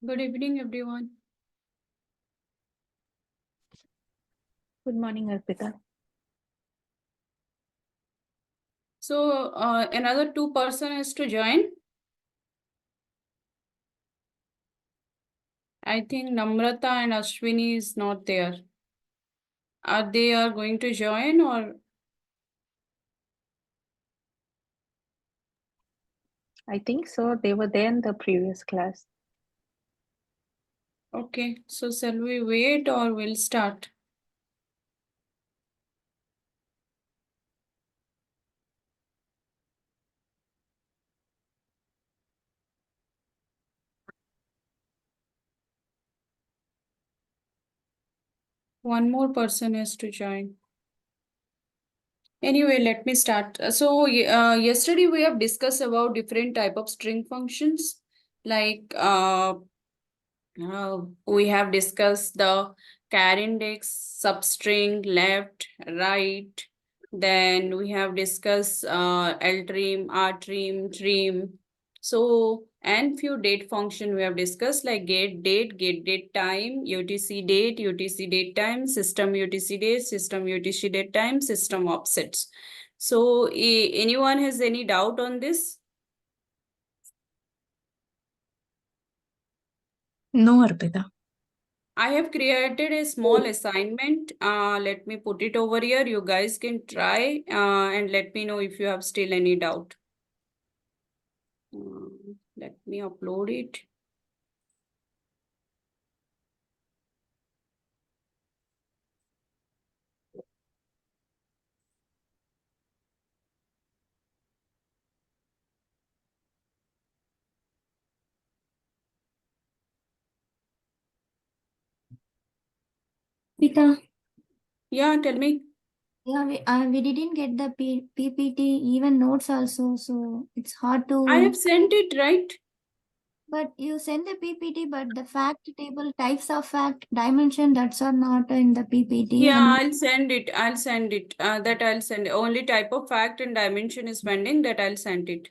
Good evening, everyone. Good morning, Arpita. So, another 2 person is to join. I think Namrata and Ashwini is not there. Are they going to join or? I think so. They were there in the previous class. Okay, so shall we wait or we'll start? One more person is to join. Anyway, let me start. Yesterday we have discussed about different type of string functions, like we have discussed the char index, substring, left, right. Then we have discussed ltrim, rtrim, trim. So, and few date function we have discussed like get date time, UTC date time, system UTC date, system UTC date time, system offsets. So, anyone has any doubt on this? No, Arpita. I have created a small assignment. Let me put it over here. You guys can try and let me know if you have still any doubt. Let me upload it. Pita, Yeah, tell me. yeah, we didn't get the PPT, even notes also, so it's hard to. I have sent it, right? But you send the PPT, but the fact table, types of fact, dimension, that's are not in the PPT. Yeah, I'll send it. I'll send it. That I'll send. Only type of fact and dimension is pending. That I'll send it.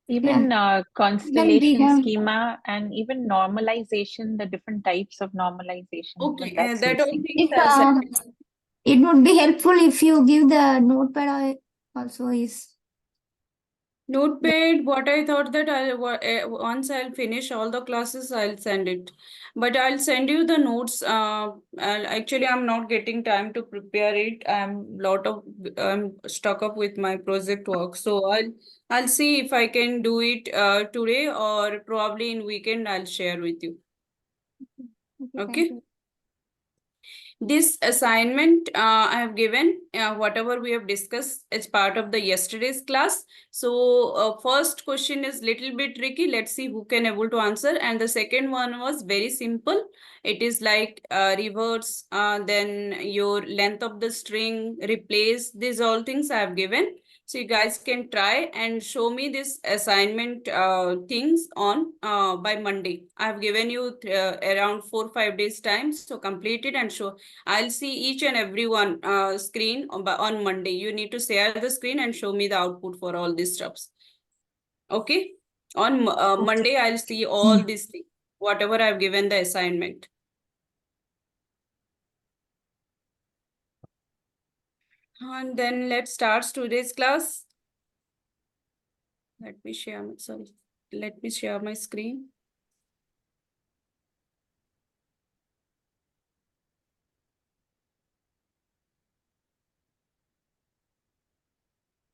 Even Then we constellation have. schema and even normalization, the different types of normalization, even Okay, that's that all missing. things If I'll send it. it would be helpful if you give the notepad also is. Notepad, what I thought that once I'll finish all the classes, I'll send it. But I'll send you the notes. Actually, I'm not getting time to prepare it. I'm stuck up with my project work. So I'll see if I can do it today or probably in weekend I'll share with you. Okay, Okay. thank you. This assignment I have given, whatever we have discussed as part of the yesterday's class. So first question is little bit tricky. Let's see who can able to answer. And the second one was very simple. It is like reverse, then your length of the string, replace. These all things I have given. So you guys can try and show me this assignment things on by Monday. I have given you around 4-5 days time. So complete it and show. I'll see each and every one screen on Monday. You need to share the screen and show me the output for all these stuffs. Okay. On Monday, I'll see all these things, whatever I've given the assignment. And then let's start today's class. Let me share my screen.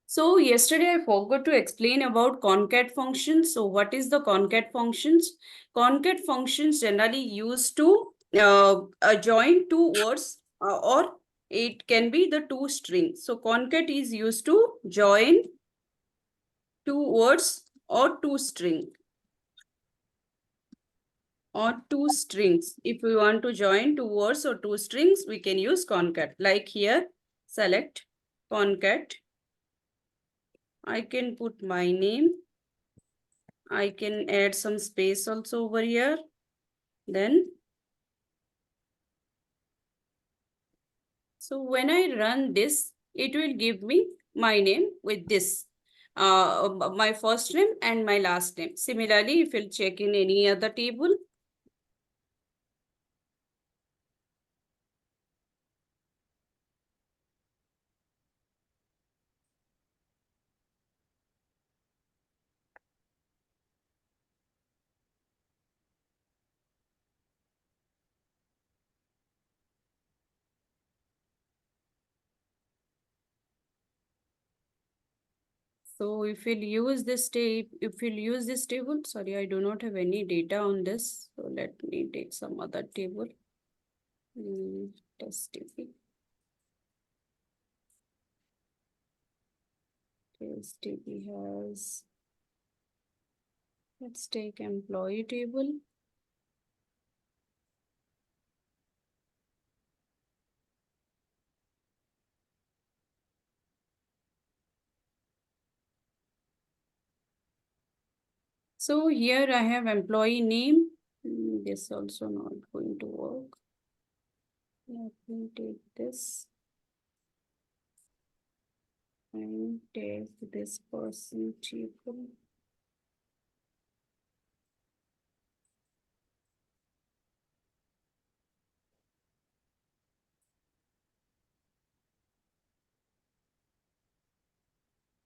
So yesterday I forgot to explain about concat functions. So what is the concat functions? Concat functions generally used to join two words or it can be the two strings. So concat is used to join two words or two string or two strings. If we want to join two words or two strings, we can use concat. Like here, select concat. I can put my name. I can add some space also over here. Then, so when I run this, it will give me my name with this, my first name and my last name. Similarly, if you'll check in any other table, So if we'll use this table, sorry, I do not have any data on this. So let me take some other table. Test TB. Test TB has, let's take employee table. So here I have employee name. This also not going to work. Let me take this and take this person table.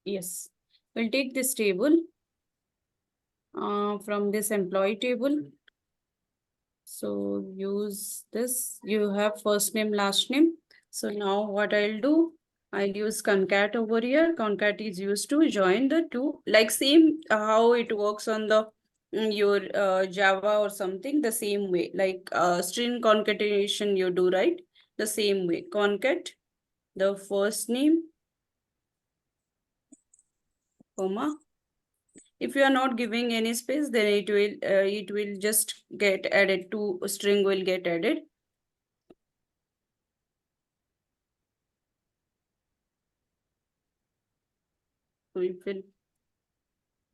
Yes, we'll take this table from this employee table. So use this, you have first name, last name. So now what I'll do, I'll use concat over here. Concat is used to join the two, like same how it works on the your Java or something, the same way, like string concatenation you do, right? The same way, concat, the first name, comma. If you are not giving any space, then it will just get added to string will get added. So we will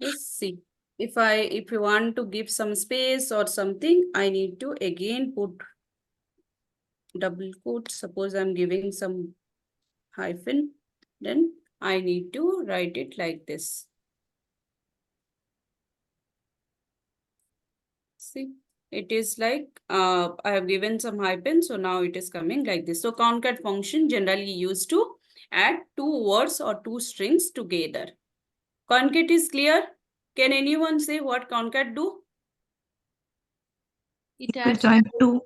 just see. If you want to give some space or something, I need to again put double quote. Suppose I'm giving some hyphen, then I need to write it like this. See, it is like I have given some hyphen, so now it is coming like this. So concat function generally used to add two words or two strings together. Concat is clear? Can anyone say what concat do? It will adds join two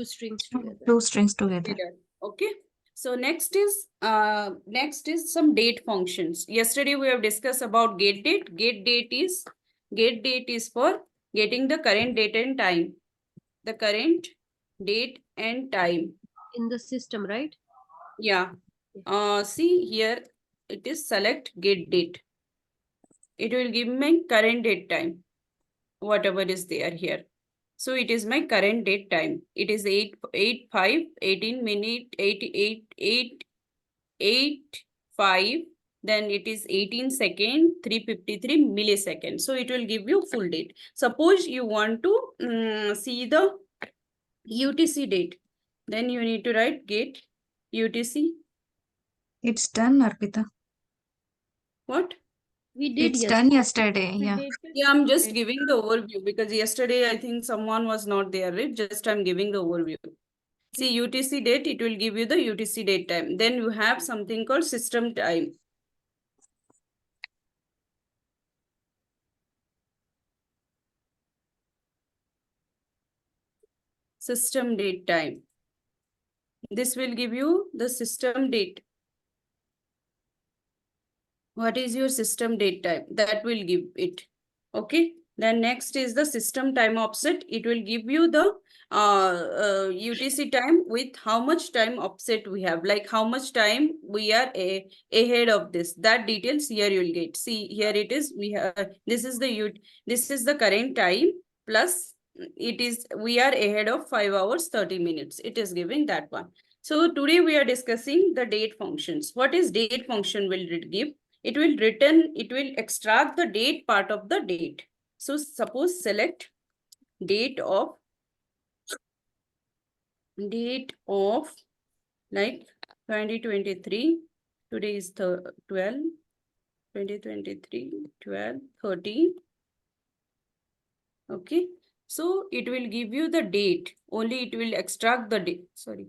strings together. two strings together. Okay. So next is some date functions. Yesterday we have discussed about get date. Get date is for getting the current date and time. The current date and time. In the system, right? Yeah. See here it is select get date. It will give me current date time, whatever is there here. So it is my current date time. It is 8:05, 18 minute, 8:5. Then it is 18 second, 353 milliseconds. So it will give you full date. Suppose you want to see the UTC date. Then you need to write get UTC. It's done, Arpita. What? We did It's done yesterday. We Yeah. did Yeah, I'm just Okay. giving the overview because yesterday I think someone was not there, right? Just I'm giving the overview. See UTC date, it will give you the UTC date time. Then you have something called system time. System date time. This will give you the system date. What is your system date time? That will give it. Okay. Then next is the system time offset. It will give you the UTC time with how much time offset we have, like how much time we are ahead of this. That details here you will get. See here it is. We have this is the current time plus it is we are ahead of 5 hours 30 minutes. It is giving that one. So today we are discussing the date functions. What is date function will it give? It will extract the date part of the date. So suppose select date of like 2023. Today is 12, 2023, 12, 13. Okay. So it will give you the date. Only it will extract the date. Sorry.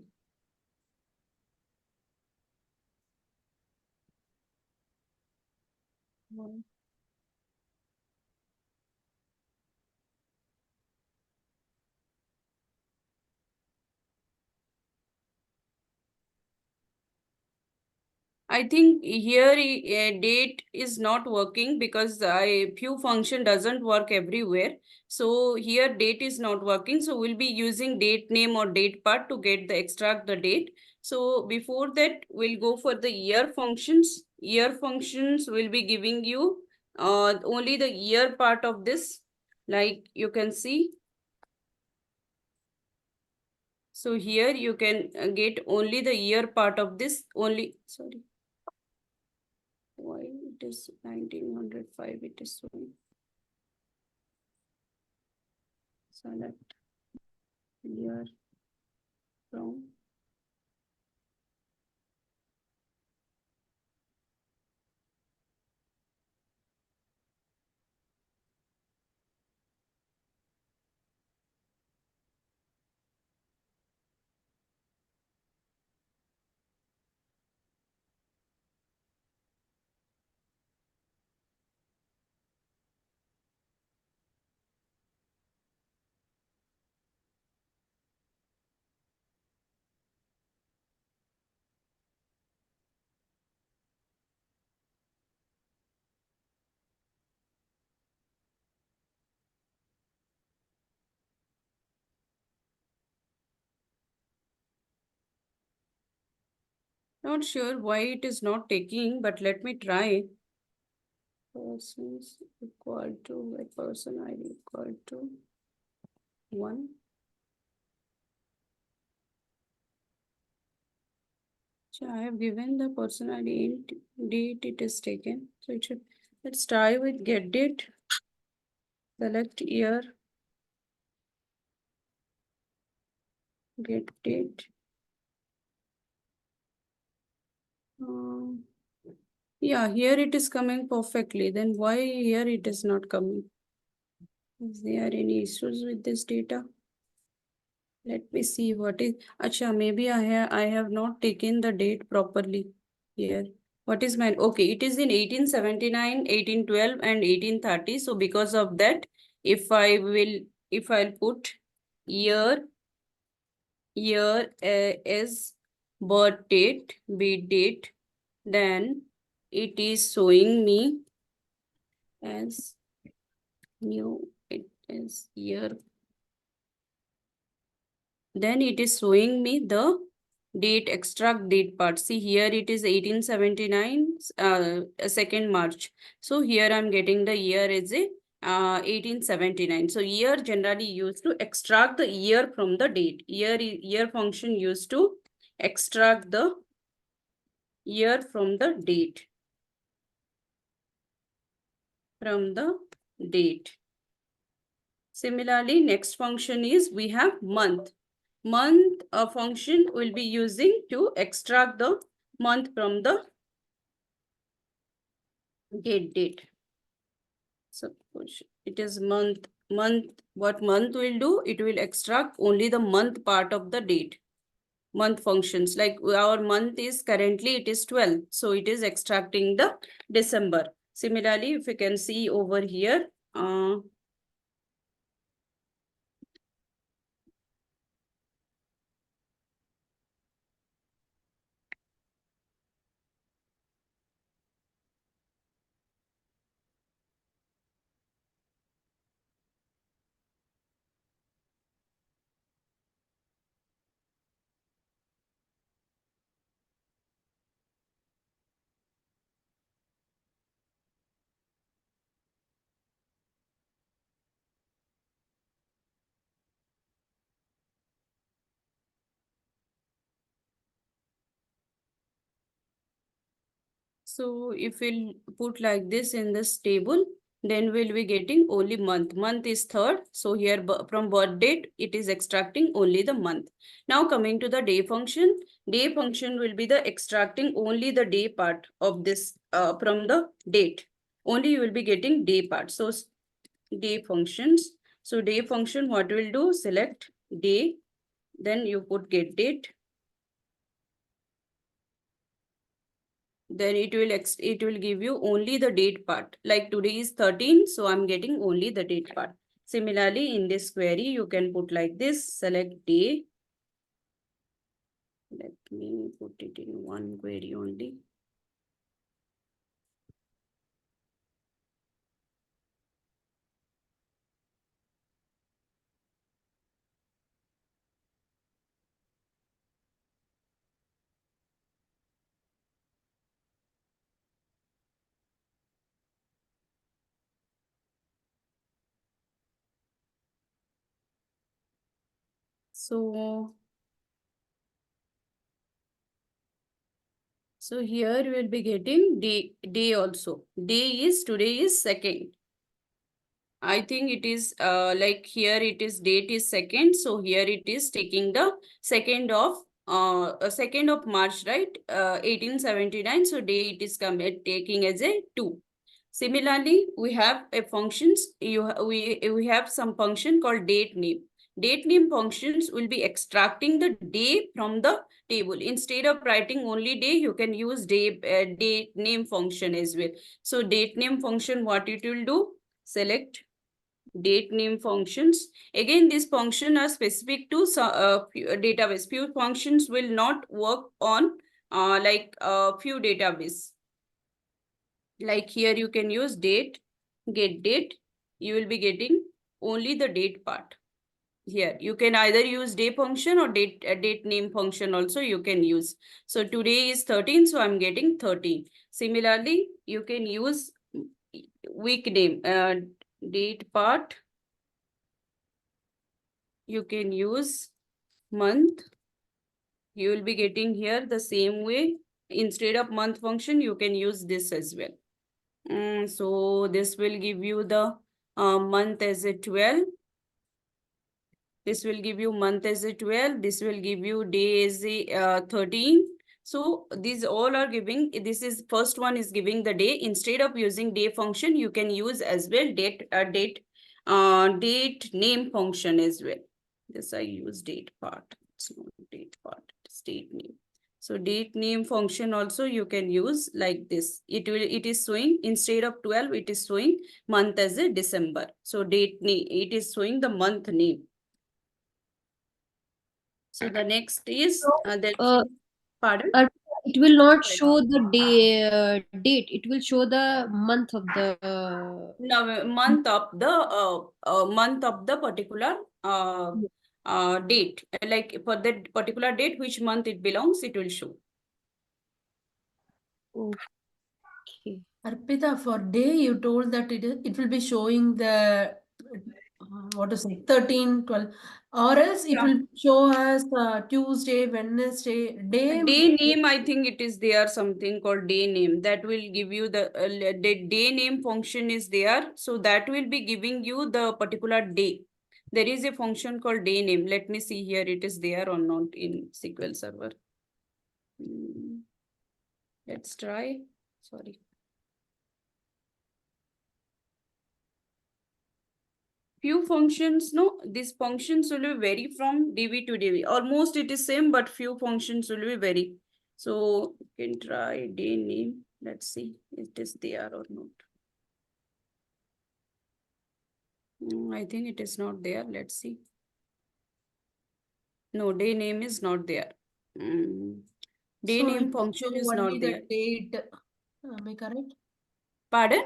I think here date is not working because I few function doesn't work everywhere. So here date is not working. So we'll be using date name or date part to get the extract the date. So before that, we'll go for the year functions. Year functions will be giving you only the year part of this. Like you can see. So here you can get only the year part of this only. Sorry. Why it is 1905 it is showing. Select year from not sure why it is not taking, but let me try. Persons equal to a person ID equal to 1. So I have given the person ID in date it is taken. So it should, let's try with get date. Select year. Get date. Yeah, here it is coming perfectly. Then why here it is not coming? Is there any issues with this data? Let me see what is. Acha, maybe I have not taken the date properly here. What is my okay? It is in 1879, 1812, and 1830. So because of that, if I'll put year as birth date, be date, then it is showing me as new. It is year. Then it is showing me the date extract date part. See here it is 1879 2nd March. So here I'm getting the year as a 1879. So year generally used to extract the year from the date. Year function used to extract the year from the date. From the date. Similarly, next function is we have month. Month function will be using to extract the month from the get date. Suppose it is month. What month will do? It will extract only the month part of the date. Month functions like our month is currently it is 12. So it is extracting the December. Similarly, if you can see over here, so if we'll put like this in this table, then we'll be getting only month. Month is 3rd. So here from birth date, it is extracting only the month. Now coming to the day function. Day function will be the extracting only the day part of this from the date. Only you will be getting day part. So day functions. So day function, what will do? Select day. Then you put get date. Then it will give you only the date part. Like today is 13, so I'm getting only the date part. Similarly, in this query, you can put like this, select day. Let me put it in one query only. So here we will be getting day also. Today is 2nd. I think it is like here it is date is 2nd. So here it is taking the 2nd of March, right? 1879. So day it is taking as a 2. Similarly, we have a functions. We have some function called date name. Date name functions will be extracting the day from the table. Instead of writing only day, you can use date name function as well. So date name function, what it will do? Select date name functions. Again, these functions are specific to database. Few functions will not work on few database. Like here you can use date, get date. You will be getting only the date part. Here you can either use day function or date name function also you can use. So today is 13, so I'm getting 13. Similarly, you can use week name, date part. You can use month. You will be getting here the same way. Instead of month function, you can use this as well. So this will give you the month as a 12. This will give you month as a 12. This will give you day as a 13. So these all are giving, this is first one is giving the day. Instead of using day function, you can use as well date name function as well. This I use date part. It's not date part, it's date name. So date name function also you can use like this. It is showing instead of 12, it is showing month as a December. So date name, it is showing the month name. So the next is pardon? It will not show the date. It will show the month of the. No, month of the particular date. Like for that particular date, which month it belongs, it will show. Okay. Arpita, for day you told that it will be showing the what to say 13, 12, or else it will show as Tuesday, Wednesday, day. Day name, I think it is there something called day name that will give you the day name function is there. So that will be giving you the particular day. There is a function called day name. Let me see here it is there or not in SQL Server. Let's try. Sorry. Few functions, no, these functions will vary from DB to DB. Almost it is same, but few functions will vary. So you can try day name. Let's see if it is there or not. I think it is not there. Let's see. No, day name is not there. Day name function is not there. Date. Am I correct? Pardon?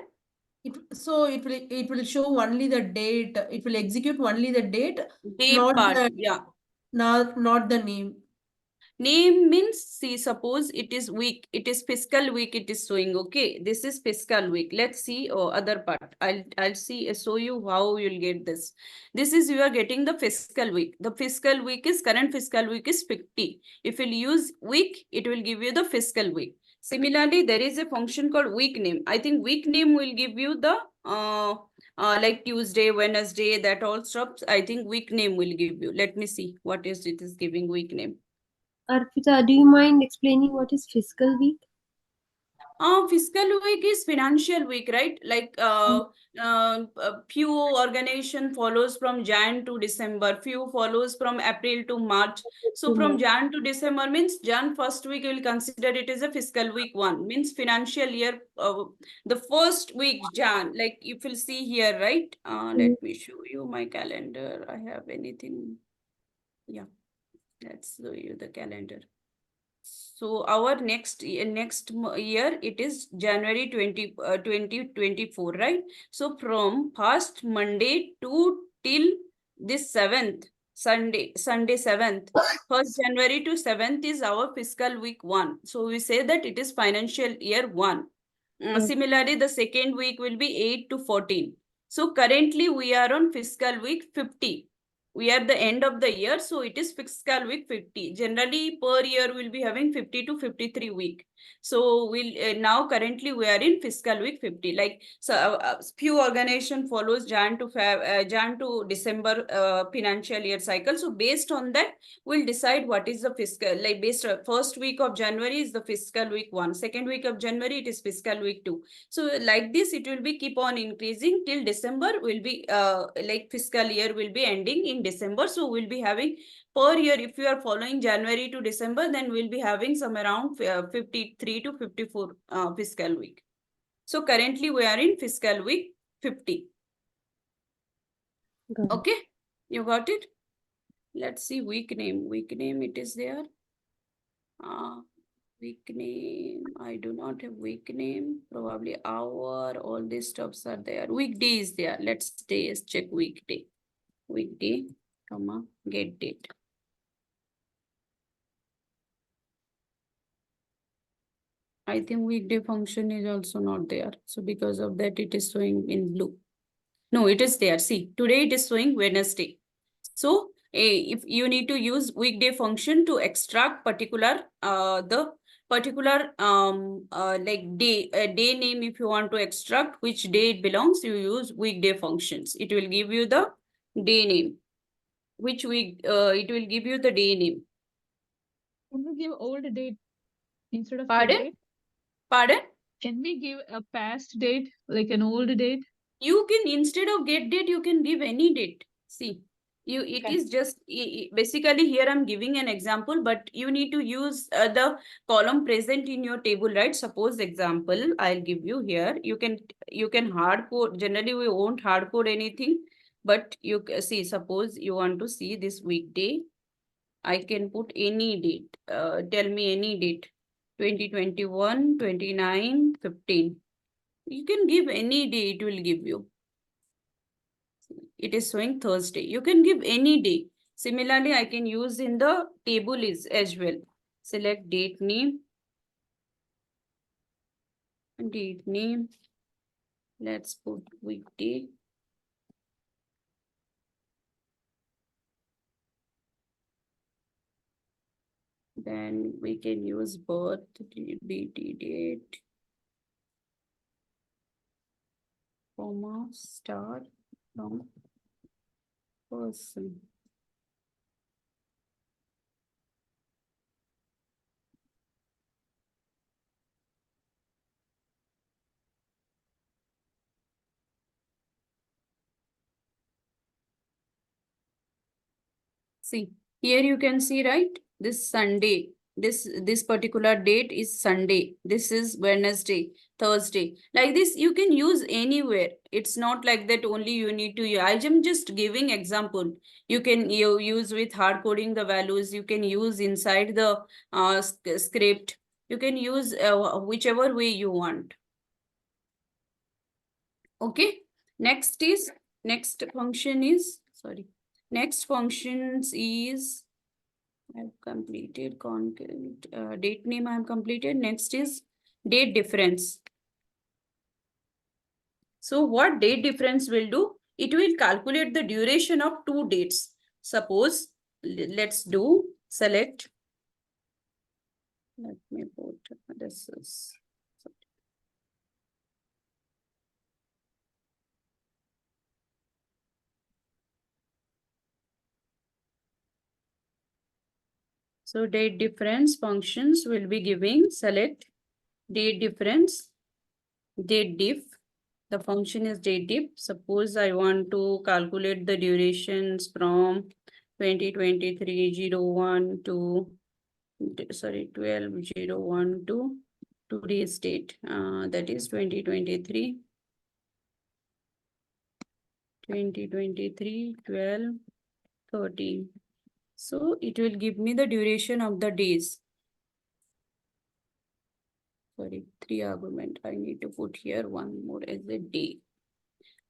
It will show only the date. It will execute only the date, Date not part, the yeah. not the name. Name means, see, suppose it is week, it is fiscal week, it is showing, okay, this is fiscal week. Let's see, other part. I'll see, show you how you'll get this. This is, you are getting the fiscal week. The fiscal week is, current fiscal week is 50. If you'll use week, it will give you the fiscal week. Similarly, there is a function called week name. I think week name will give you the, like Tuesday, Wednesday, that all stops. I think week name will give you. Let me see what is it is giving week name. Arpita, do you mind explaining what is fiscal week? Fiscal week is financial week, right? Like few organization follows from Jan to December, few follows from April to March. So from Jan to December means Jan first week you will consider it as a fiscal week 1, means financial year. The first week Jan, like if you'll see here, right? Let me show you my calendar. I have anything. Yeah, let's show you the calendar. So our next year, it is January 2024, right? So from past Monday to till this 7th, Sunday 7th, 1st January to 7th is our fiscal week 1. So we say that it is financial year 1. Similarly, the second week will be 8 to 14. So currently we are on fiscal week 50. we are the end of the year, so it is fiscal week 50. Generally, per year we'll be having 50 to 53 week. So we'll now currently we are in fiscal week 50. Like so, few organization follows Jan to December financial year cycle. So based on that, we'll decide what is the fiscal, like based on first week of January is the fiscal week 1, second week of January it is fiscal week 2. So like this it will be keep on increasing till December will be like fiscal year will be ending in December. So we'll be having per year, if you are following January to December, then we'll be having some around 53 to 54 fiscal week. So currently we are in fiscal week 50. Got it. Okay, you got it? Let's see week name. Week name it is there. Week name, I do not have week name. Probably hour, all these stuffs are there. Weekday is there. Let's check weekday. Weekday, comma, get date. I think weekday function is also not there. So because of that, it is showing in blue. No, it is there. See, today it is showing Wednesday. So if you need to use weekday function to extract particular the particular like day name, if you want to extract which day it belongs, you use weekday functions. It will give you the day name. Which week it will give you the day name. Can we give old date instead of Pardon? get date? Pardon? Can we give a past date, like an old date? You can, instead of get date, you can give any date. See, it Okay. is just basically here I'm giving an example, but you need to use the column present in your table, right? Suppose example, I'll give you here. You can hard code. Generally, we won't hard code anything, but you see, suppose you want to see this weekday. I can put any date. Tell me any date. 2021, 29, 15. You can give any day, it will give you. It is showing Thursday. You can give any day. Similarly, I can use in the table is as well. Select date name. Date name. Let's put weekday. Then we can use birth, BT date, comma, star, from person. See, here you can see, right? This Sunday, this particular date is Sunday. This is Wednesday, Thursday. Like this, you can use anywhere. It's not like that only you need to. I am just giving example. You can use with hard coding the values. You can use inside the script. You can use whichever way you want. Okay. Next function is, sorry. Next functions is, I've completed date name I have completed. Next is date difference. So what date difference will do? It will calculate the duration of two dates. Suppose, let's do select. Let me put this is. So date difference functions will be giving select date difference, date diff. The function is date diff. Suppose I want to calculate the durations from 2023-01 to, sorry, 12-01 to today's date. That is 2023, 12, 13. So it will give me the duration of the days. Sorry, 3 argument. I need to put here one more as a day.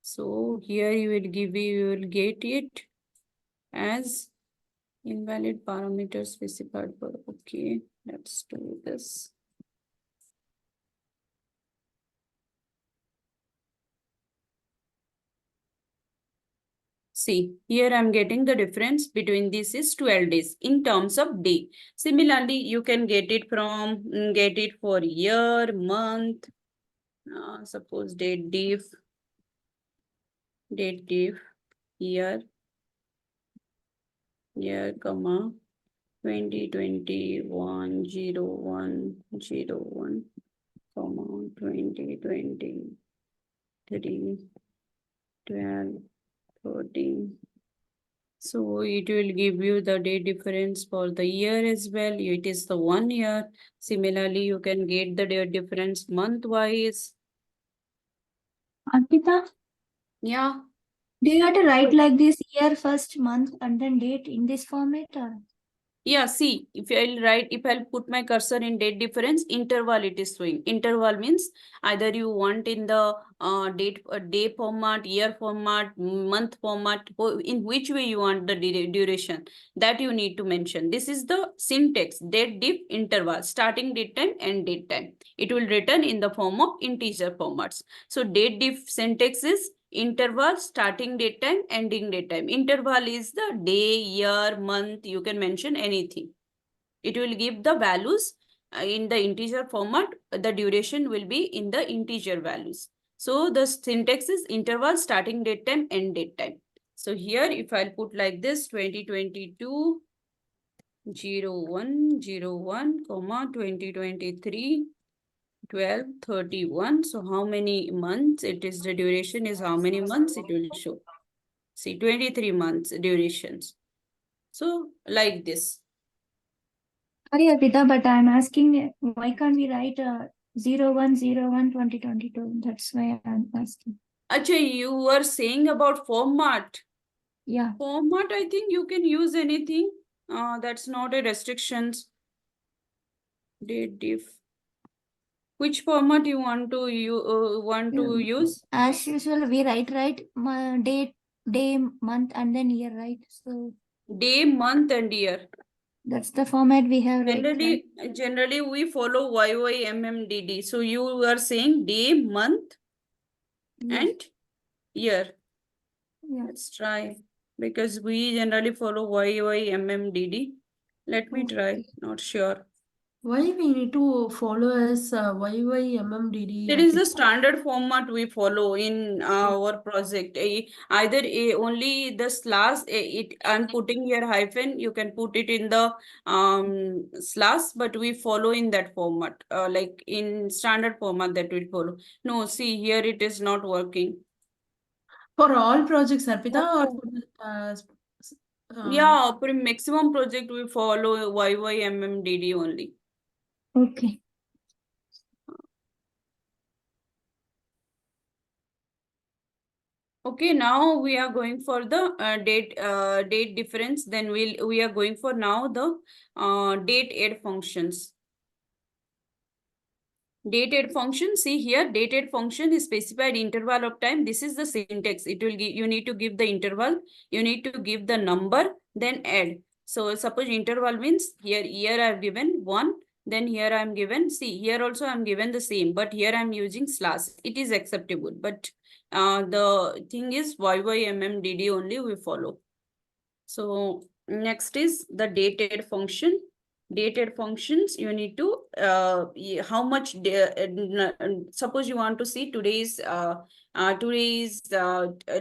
So here you will get it as invalid parameter specified for. Okay, let's do this. See, here I'm getting the difference between this is 12 days in terms of day. Similarly, you can get it for year, month, suppose date diff, year, comma, 2021 01 01, comma, 2023 12 13. So it will give you the day difference for the year as well. It is the 1 year. Similarly, you can get the day difference month wise. Arpita, Yeah. do you have to write like this year, first, month, and then date in this format or? Yeah, see, if I'll put my cursor in date difference, interval it is showing. Interval means either you want in the day format, year format, month format, in which way you want the duration, that you need to mention. This is the syntax, date diff interval, starting date time and date time. It will return in the form of integer formats. So date diff syntax is interval, starting date time, ending date time. Interval is the day, year, month, you can mention anything. It will give the values in the integer format. The duration will be in the integer values. So the syntax is interval, starting date time, end date time. So here if I'll put like this 2022 01 comma 2023 1231. So how many months it is, the duration is how many months it will show. See, 23 months durations. So like this. Sorry, Arpita, but I'm asking why can't we write 0101 2022? That's why I'm asking. Acha, you were saying about format. Yeah. Format, I think you can use anything. That's not a restrictions. Date diff. Which format you want to use? As usual, we write date, day, month, and then year, right? So Day, month, and year. that's the format we have, right? Generally, we follow YYMMDD. So you are saying day, month, Yes. and year. Yeah. Let's try. Because we generally follow YYMMDD. Let me try. Not sure. Why we need to follow as YYMMDD? That is the standard format we follow in our project. Either only the slash, I'm putting here hyphen, you can put it in the slash, but we follow in that format, like in standard format that we follow. No, see here it is not working. For all projects, Arpita, or for the, Yeah, for maximum project we follow YYMMDD only. Okay. Okay, now we are going for the date difference. Then we are going for now the date add functions. Date add function, see here, date add function is specified interval of time. This is the syntax. It will give, you need to give the interval, you need to give the number, then add. So suppose interval means here I have given 1, then here I am given, see here also I am given the same, but here I am using slash. It is acceptable, but the thing is YYMMDD only we follow. So next is the dated function. Dated functions, you need to how much suppose you want to see today's it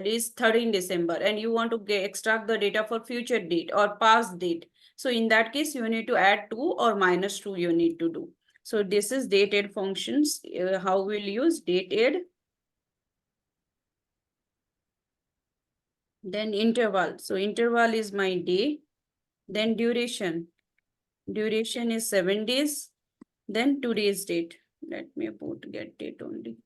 is 13 December and you want to extract the data for future date or past date. So in that case you need to add 2 or minus 2 you need to do. So this is dated functions. How we'll use dated, then interval. So interval is my day, then duration. Duration is 7 days. Then today's date. Let me put get date only.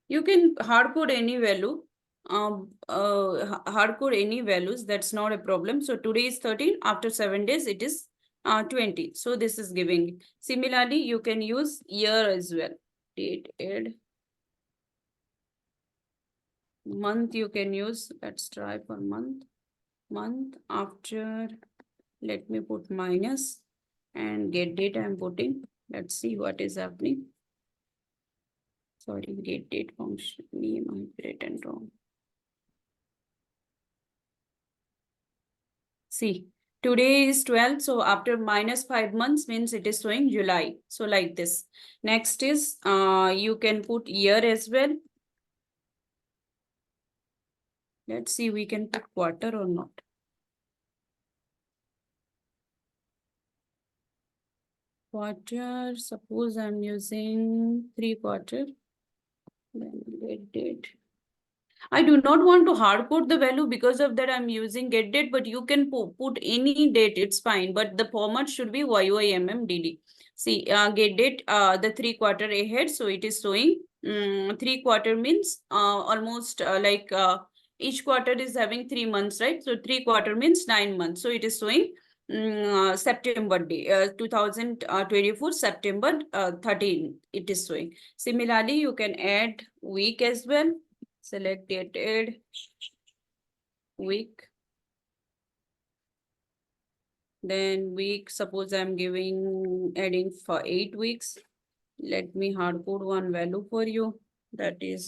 You can hard code any value. Hard code any values. That's not a problem. So today is 13. After 7 days, it is 20. So this is giving. Similarly, you can use year as well. Date add. Month you can use. Let's try for month. Month after. Let me put minus and get date I'm putting. Let's see what is happening. Sorry, get date function name I written wrong. See, today is 12th, so after minus 5 months means it is showing July. So like this. Next is, you can put year as well. Let's see, we can put quarter or not. Quarter, suppose I'm using 3/4. Then get date. I do not want to hard code the value, because of that I'm using get date, but you can put any date, it's fine. But the format should be YYMMDD. See, get date, the 3/4 ahead. So it is showing 3/4 means almost like each quarter is having 3 months, right? So 3/4 means 9 months. So it is showing September day, 2024 September 13, it is showing. Similarly, you can add week as well. Select dated week. Then week, suppose I'm adding for 8 weeks. Let me hard code one value for you. That is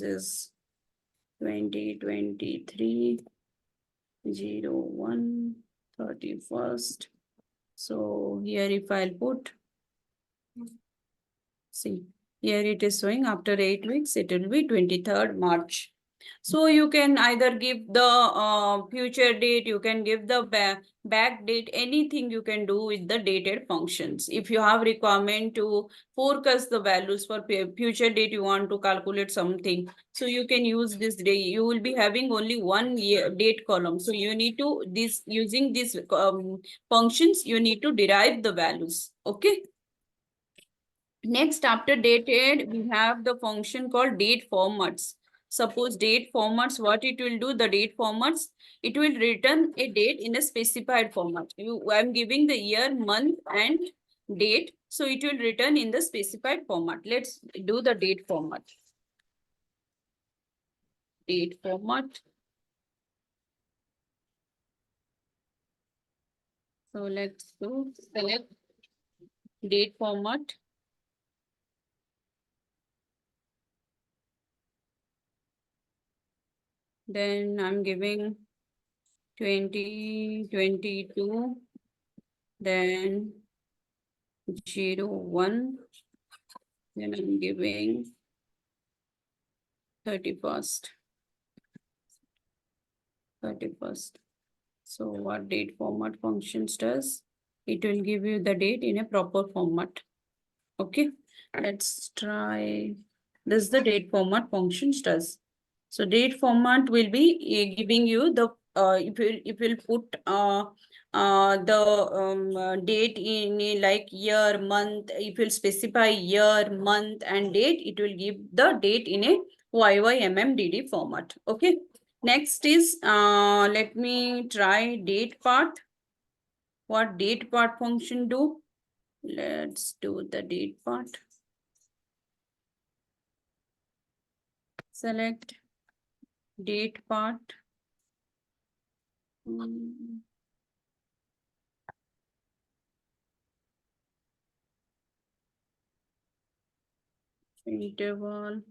2023 01 31st. So here if I'll put, see, here it is showing after 8 weeks, it will be 23rd March. So you can either give the future date, you can give the back date, anything you can do with the dated functions. If you have requirement to forecast the values for future date, you want to calculate something, so you can use this day. You will be having only one year date column. So you need to, using these functions, you need to derive the values. Okay. Next, after dated, we have the function called date formats. Suppose date formats, what it will do, the date formats, it will return a date in a specified format. I'm giving the year, month, and date. So it will return in the specified format. Let's do the date format. Date format. So let's do select date format. Then I'm giving 2022. Then 01. Then I'm giving 31st. So what date format functions does? It will give you the date in a proper format. Okay, let's try. This is the date format functions does. So date format will be giving you the if you'll put the date in like year, month. If you'll specify year, month, and date, it will give the date in a YYMMDD format. Okay. Next is let me try date part. What date part function do? Let's do the date part. Select date part. Interval.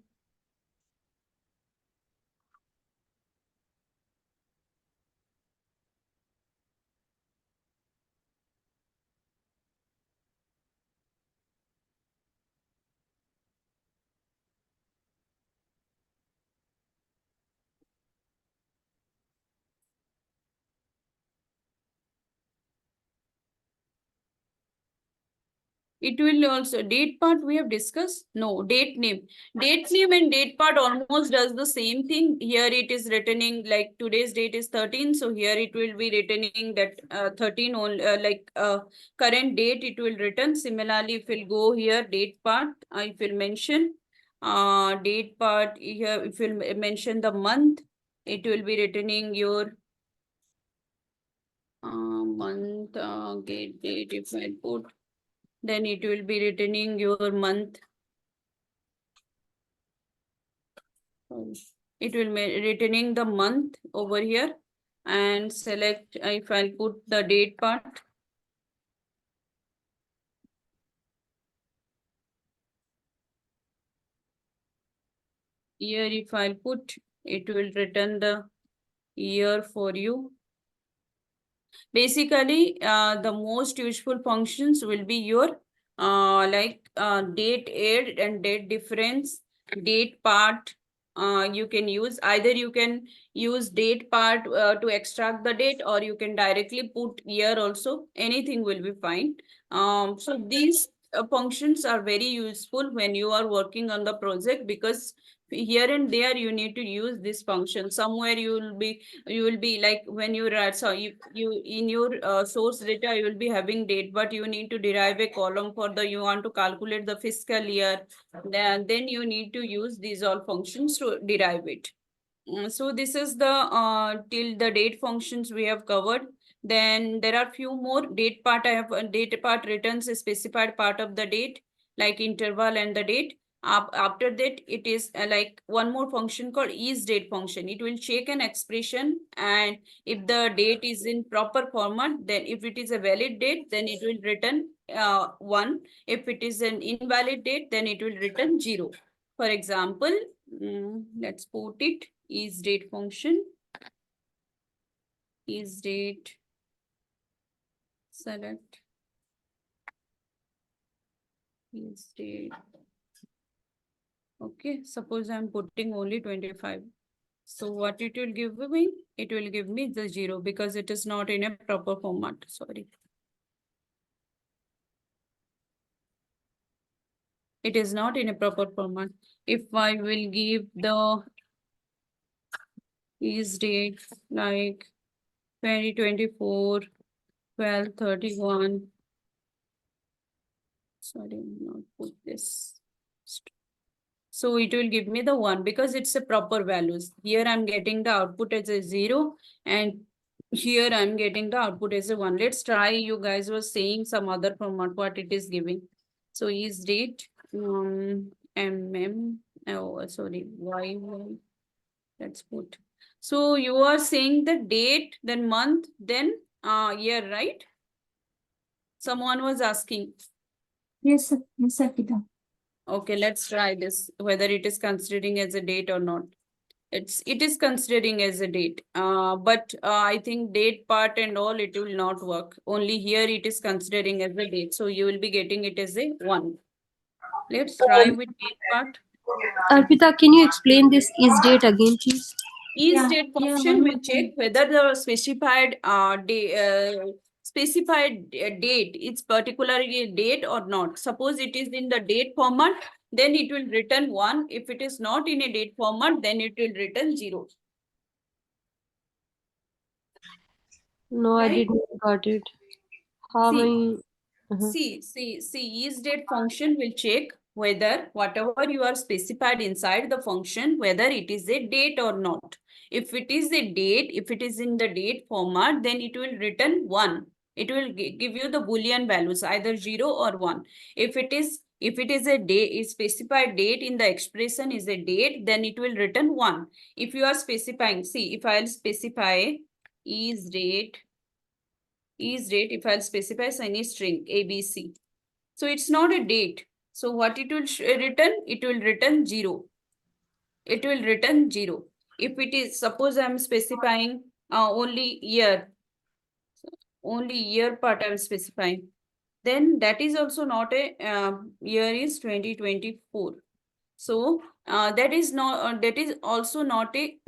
It will also, date part we have discussed. No, date name. Date name and date part almost does the same thing. Here it is returning like today's date is 13. So here it will be returning that 13 on current date it will return. Similarly, if we'll go here date part, if we'll mention date part here, if we'll mention the month, it will be returning your month get date. If I put, then it will be returning your month. It will be returning the month over here, and select, if I'll put the date part. Here if I'll put, it will return the year for you. Basically, the most useful functions will be your date add and date difference, date part. You can use either you can use date part to extract the date, or you can directly put year also. Anything will be fine. So these functions are very useful when you are working on the project, because here and there you need to use this function. Somewhere you will be like when you write, so you in your source data you will be having date, but you need to derive a column for the, you want to calculate the fiscal year, then you need to use these all functions to derive it. So this is the till the date functions we have covered. Then there are few more date part. I have date part returns a specified part of the date, like interval and the date. After that, it is like one more function called isDate function. It will check an expression, and if the date is in proper format, then if it is a valid date, then it will return 1. If it is an invalid date, then it will return 0. For example, let's put it isDate function. IsDate, select isDate. Okay, suppose I'm putting only 25. So what it will give me? It will give me the 0 because it is not in a proper format. Sorry. It is not in a proper format. If I will give the isDate like 2024, 12/31. Sorry, not put this. So it will give me the 1 because it's a proper values. Here I'm getting the output as a 0, and here I'm getting the output as a 1. Let's try. You guys were saying some other format what it is giving. So isDate oh sorry, y. Let's put. So you are saying the date, then month, then year, right? Someone was asking. Yes, sir. Yes, Arpita. Okay, let's try this, whether it is considering as a date or not. It is considering as a date, but I think date part and all, it will not work. Only here it is considering as a date, so you will be getting it as a 1. Let's try with date part. Arpita, can you explain this is date again, please? Yeah, IsDate yeah, function one more will check time. whether the specified date is particularly a date or not. Suppose it is in the date format, then it will return 1. If it is not in a date format, then it will return 0. No, I Right? didn't got it. How See, many? isDate function will check whether whatever you are specified inside the function, whether it is a date or not. If it is a date, if it is in the date format, then it will return 1. It will give you the Boolean values, either 0 or 1. If it is a date, is specified date in the expression is a date, then it will return 1. If you are specifying, see, if I'll specify isDate, if I'll specify any string ABC. So it's not a date. So what it will return? It will return 0. It will return 0. If it is, suppose I'm specifying only year part I'm specifying, then that is also not a year is 2024. So that is not that is also not a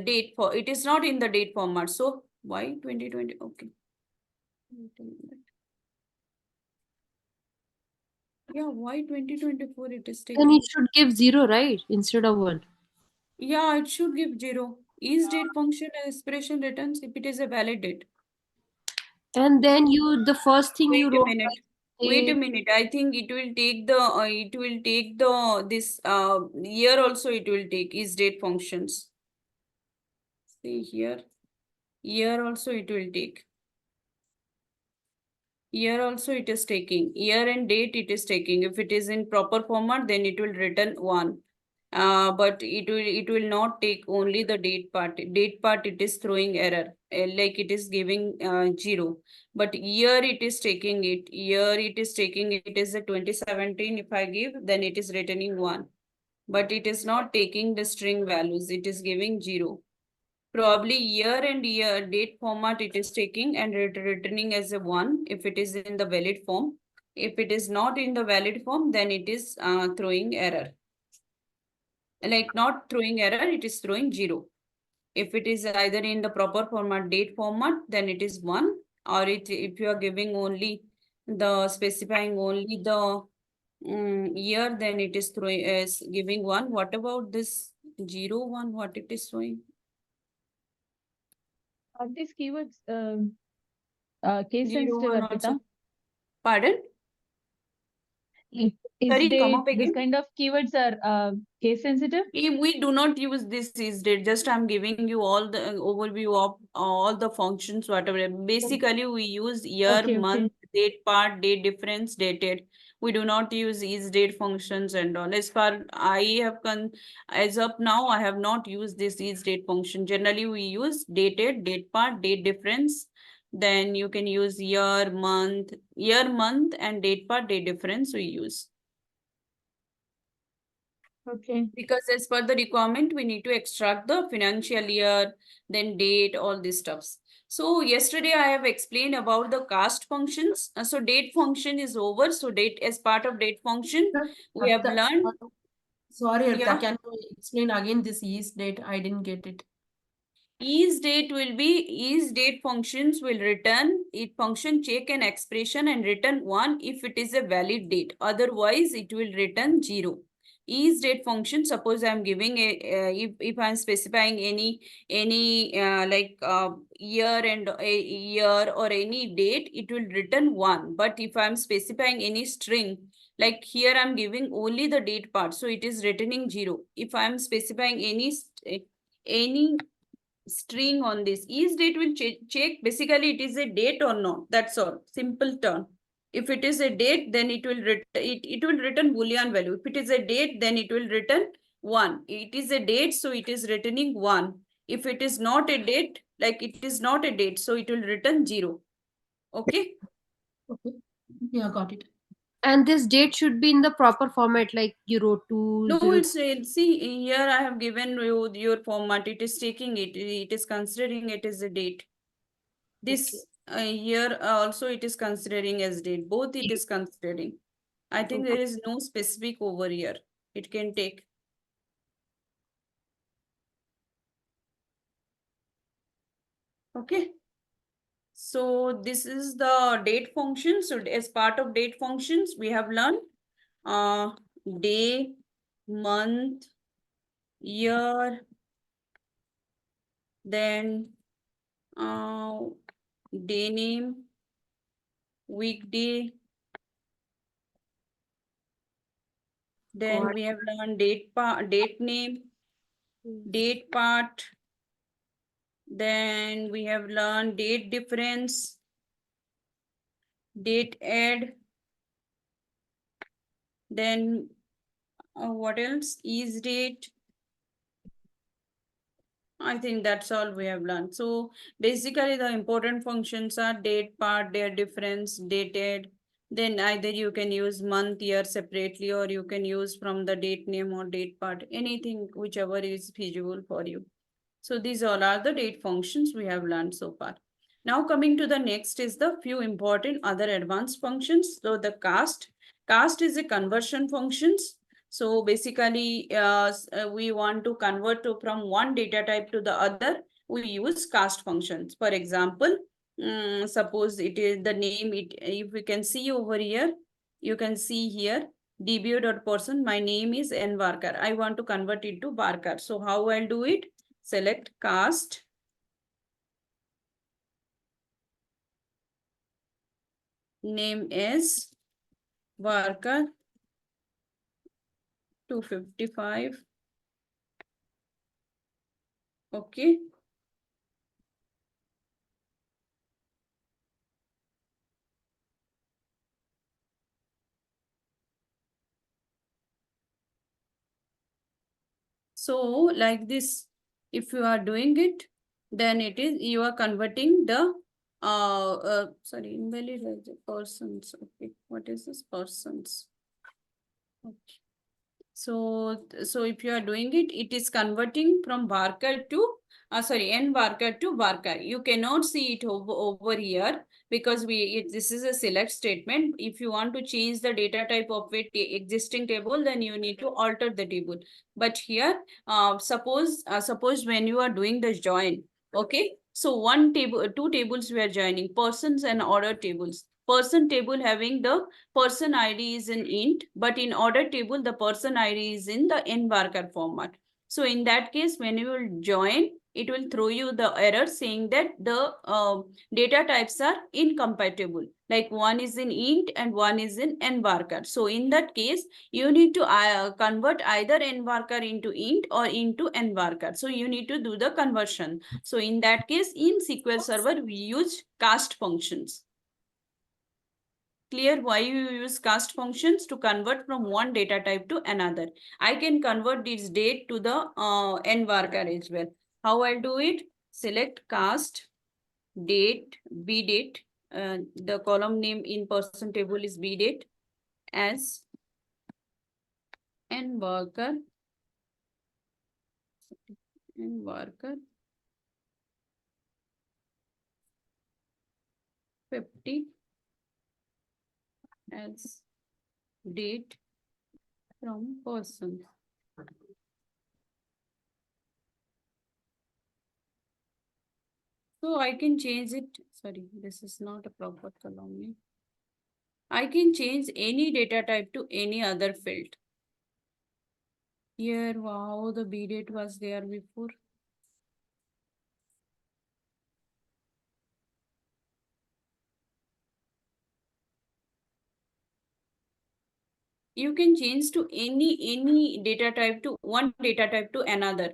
date for, it is not in the date format. So why 2020? Okay. Wait a minute. Yeah, why 2024 it is Then taking? it should give 0, right? Instead of 1. Yeah, it should give 0. IsDate function expression returns if it is a valid date. And then the first thing Wait you a wrote minute. was Wait a date. minute. I think it will take this year also, it will take isDate functions. See here. Year also it will take. Year also it is taking. Year and date it is taking. If it is in proper format, then it will return 1. But it will not take only the date part. Date part it is throwing error, like it is giving 0. But year it is taking it. Year it is taking it is a 2017. If I give, then it is returning 1. But it is not taking the string values. It is giving 0. Probably year and year date format it is taking and returning as a 1 if it is in the valid form. If it is not in the valid form, then it is throwing error. Like not throwing error, it is throwing 0. If it is either in the proper format, date format, then it is 1. Or if you are giving only specifying only the year, then it is throwing as giving 1. What about this 0, 1? What it is showing? Are these keywords case 0, sensitive, 1 Arpita? also. Pardon? Is Sorry, come up this again. kind of keywords are case sensitive? We do not use this is date. Just I'm giving you all the overview of all the functions, whatever. Basically, we use year, Okay, okay. month, date part, date difference, dated. We do not use is date functions and all. As far I have as of now, I have not used this is date function. Generally, we use dated, date part, date difference. Then you can use year, month, and date part, date difference we use. Okay. Because as per the requirement, we need to extract the financial year, then date, all these stuffs. So yesterday I have explained about the cast functions. So date function is over. So date as part of date function, we have learned. Sorry, Arpita, Yeah. can you explain again this is date? I didn't get it. Is date functions will return it function check an expression and return 1 if it is a valid date. Otherwise, it will return 0. Is date function, suppose I'm giving if I'm specifying any year and a year or any date, it will return 1. But if I'm specifying any string, like here I'm giving only the date part, so it is returning 0. If I'm specifying any string on this, is date will check basically it is a date or not. That's all, simple term. If it is a date, then it will it will return boolean value. If it is a date, then it will return 1. It is a date, so it is returning 1. If it is not a date, like it is not a date, so it will return 0. Okay. Okay. Yeah, got it. And this date should be in the proper format, like you wrote two No, zero. see here I have given you your format. It is taking it is considering it as a date. This here also it is considering as date. Both it is considering. I think there is no specific over here. It can take. Okay. So this is the date function. So as part of date functions, we have learned day, month, year, then day name, weekday. Then we have learned date name, date part. Then we have learned date difference, date add. Then what else? Is date. I think that's all we have learned. So basically the important functions are date part, date difference, dated. Then either you can use month, year separately, or you can use from the date name or date part, anything, whichever is feasible for you. So these all are the date functions we have learned so far. Now coming to the next is the few important other advanced functions. So the cast is a conversion functions. So basically, we want to convert from one data type to the other. We use cast functions. For example, suppose it is the name. If we can see over here, you can see here dbo.person. My name is N Varkar. I want to convert it to Varkar. So how I'll do it? Select cast. Name is Varkar 255. Okay. So like this, if you are doing it, then you are converting the sorry, invalid persons. Okay, what is this persons? Okay. So if you are doing it, it is converting from varchar to n varchar to varchar. You cannot see it over here because this is a select statement. If you want to change the data type of a existing table, then you need to alter the table. But here, suppose when you are doing the join, okay. So one table, two tables we are joining, persons and order tables. Person table having the person ID is in int, but in order table, the person ID is in the n varchar format. So in that case, when you will join, it will throw you the error saying that the data types are incompatible. Like one is in int and one is in n varchar. So in that case, you need to convert either n varchar into int or into n varchar. So you need to do the conversion. So in that case, in SQL Server, we use cast functions. Clear why you use cast functions? To convert from one data type to another. I can convert this date to the n varchar as well. How I'll do it? Select cast date, b date. The column name in person table is b date as n varchar 50 as date from person. So I can change it. Sorry, this is not a proper column name. I can change any data type to any other field. Here, wow, the B date was there before. You can change to any data type to one data type to another.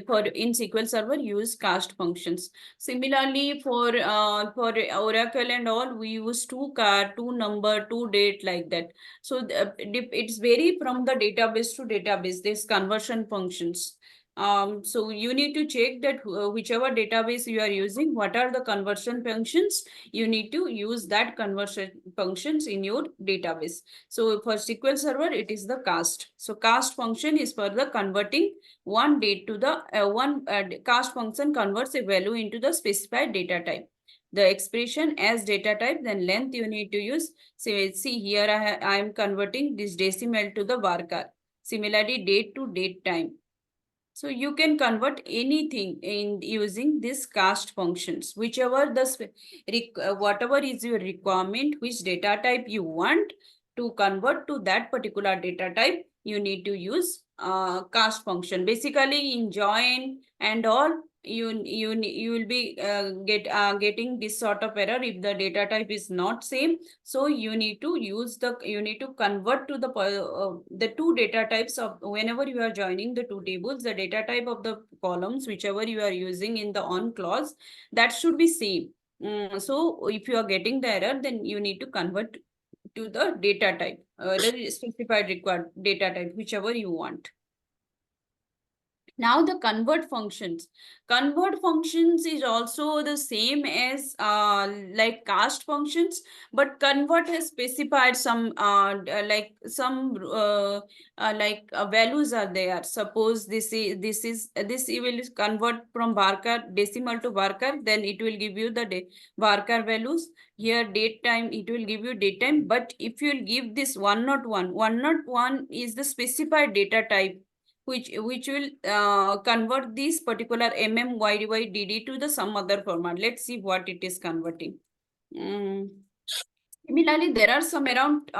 For in SQL Server, use cast functions. Similarly, for Oracle and all, we use two number, two date like that. So it's vary from the database to database. This conversion functions. So you need to check that whichever database you are using, what are the conversion functions. You need to use that conversion functions in your database. So for SQL Server, it is the cast. So cast function is for the converting one date to the cast function converts a value into the specified data type. The expression as data type, then length you need to use. So see here I am converting this decimal to the varchar. Similarly, date to date time. So you can convert anything in using this cast functions, whichever whatever is your requirement, which data type you want to convert to that particular data type, you need to use cast function. Basically, in join and all, you will be getting this sort of error if the data type is not same. So you need to convert to the two data types of whenever you are joining the two tables, the data type of the columns whichever you are using in the on clause, that should be same. So if you are getting the error, then you need to convert to the data type, the specified required data type, whichever you want. Now the convert functions. Convert functions is also the same as like cast functions, but convert has specified some values are there. Suppose this will convert from varchar decimal to varchar, then it will give you the varchar values. Here date time, it will give you date time. But if you will give this 101 is the specified data type, which will convert this particular MMYDD to the some other format. Let's see what it is converting. Similarly, there are some around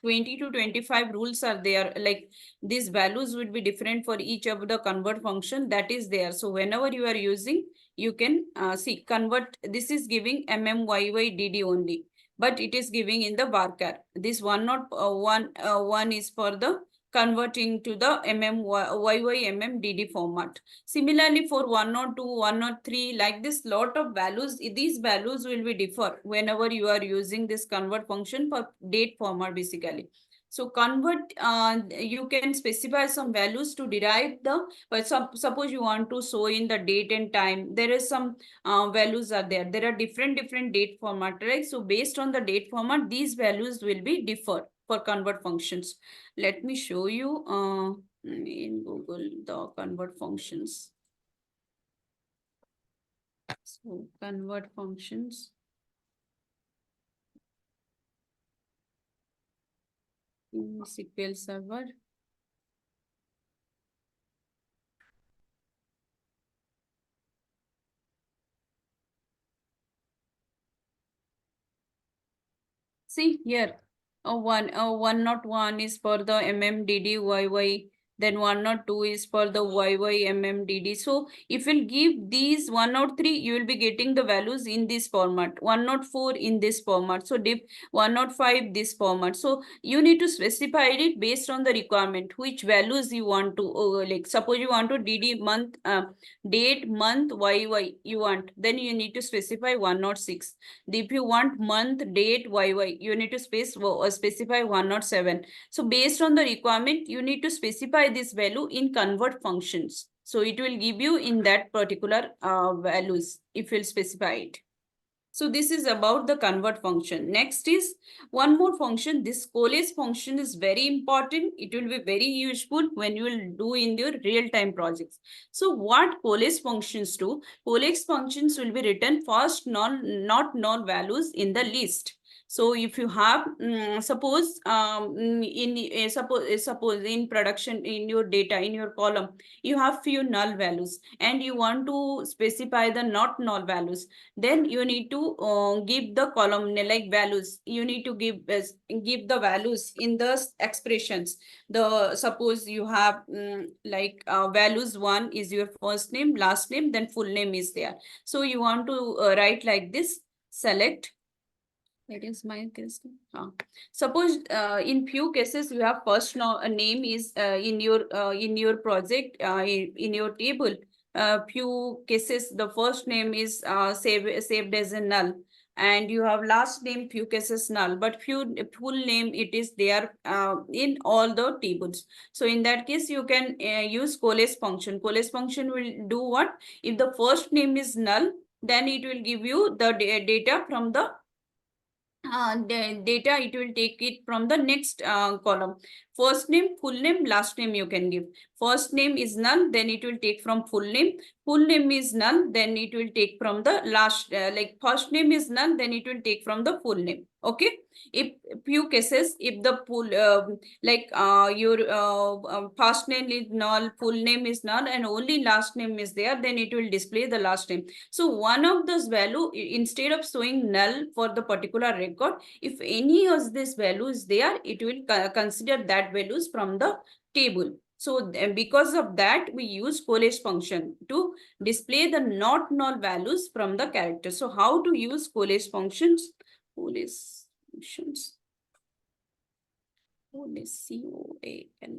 20 to 25 rules are there. Like these values would be different for each of the convert function that is there. So whenever you are using, you can see convert. This is giving MMYYDD only, but it is giving in the varchar. This one is for the converting to the YYMMDD format. Similarly, for 102, 103, like this lot of values, these values will be differ whenever you are using this convert function for date format basically. So convert, you can specify some values to derive the, but suppose you want to show in the date and time, there is some values are there. There are different date format, right? So based on the date format, these values will be differ. for convert functions. Let me show you in Google the convert functions. So convert functions. In SQL Server. See here, 101 is for the MMDD then 102 is for the YYMMDD. So if you'll give these 103, you will be getting the values in this format, 104 in this format. So div 105 this format. So you need to specify it based on the requirement, which values you want to, like suppose you want to DD month, date, month, YY you want, then you need to specify 106. If you want month, date, YY, you need to specify 107. So based on the requirement, you need to specify this value in convert functions. So it will give you in that particular values if you'll specify it. So this is about the convert function. Next is one more function. This collage function is very important. It will be very useful when you will do in your real-time projects. So what collage functions do? Collage functions will be written first not null values in the list. So if you have, suppose suppose in production, in your data, in your column, you have few null values and you want to specify the not null values, then you need to give the column like values. You need to give the values in the expressions. The suppose you have like values, one is your first name, last name, then full name is there. So you want to write like this, select. That is my case. Suppose in few cases you have first name is in your project in your table. Few cases the first name is saved as a null, and you have last name few cases null, but few full name it is there in all the tables. So in that case you can use collage function. Collage function will do what? If the first name is null, then it will give you the data from the data, it will take it from the next column. First name, full name, last name you can give. First name is null, then it will take from full name. Full name is null, then it will take from the last, like first name is null, then it will take from the full name. Okay. If few cases, if the full like your first name is null, full name is null, and only last name is there, then it will display the last name. So one of those value, instead of showing null for the particular record, if any of this value is there, it will consider that values from the table. So because of that, we use collage function to display the not null values from the character. So how to use collage functions? Collage functions. Collage, C-O-A-L.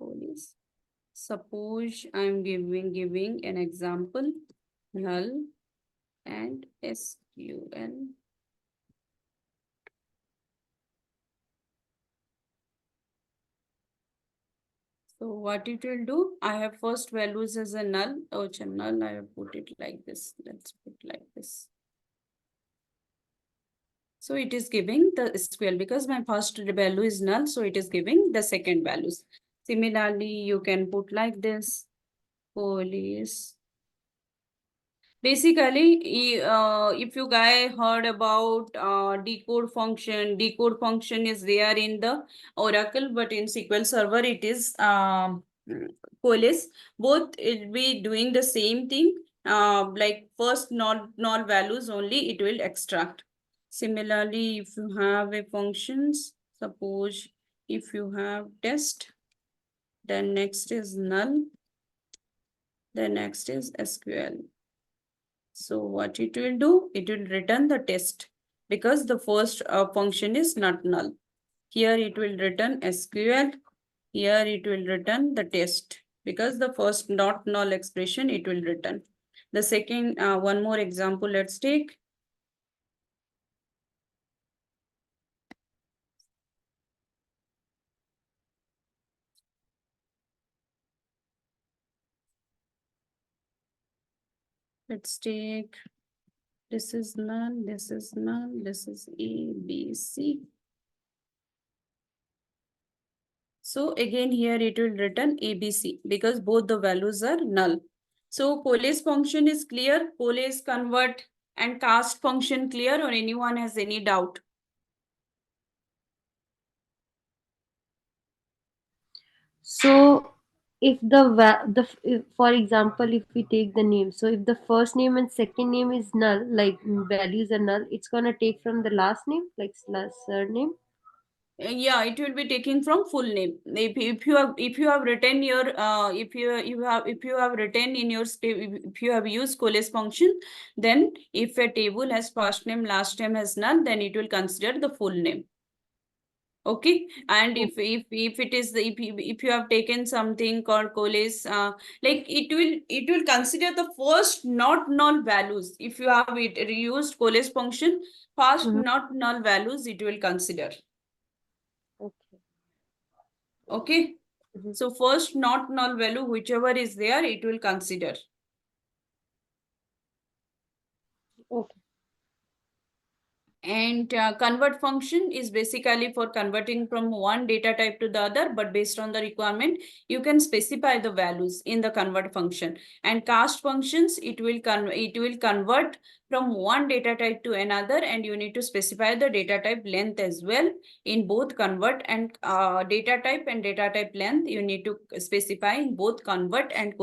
Collage. Suppose I'm giving an example, null and SQL. So what it will do, I have first values as a null. Oh, it's a null, I have put it like this. Let's put like this. So it is giving the SQL because my first value is null. So it is giving the second values. Similarly, you can put like this, police. Basically, if you guys heard about decode function is there in the Oracle, but in SQL Server it is Coalesce. Both it be doing the same thing. Like first null values only it will extract. Similarly, if you have a functions, suppose if you have test, then next is null, then next is SQL. So what it will do, it will return the test because the first function is not null. Here it will return SQL. Here it will return the test because the first not null expression it will return. The second, one more example, let's take. Let's take This is null, this is null, this is A, B, C. So again here it will return ABC because both the values are null. So Coalesce function is clear, Coalesce, convert and cast function clear, or anyone has any doubt? So if for example, if we take the name, so if the first name and second name is null, like values are null, it's gonna take from the last name, like last surname. Yeah, it will be taking from full name. If you have written your if you have written in your if you have used Coalesce function, then if a table has first name, last name has null, then it will consider the full name. Okay, and if it is if you have taken something called Coalesce, like it will consider the first not null values. If you have used Coalesce function, first Mhm. not null values it will consider. Okay. Okay, Mhm. so first not null value, whichever is there, it will consider. Okay. And convert function is basically for converting from one data type to the other, but based on the requirement, you can specify the values in the convert function. And cast functions, it will convert from one data type to another, and you need to specify the data type length as well. In both convert and data type length, you need to specify in both convert and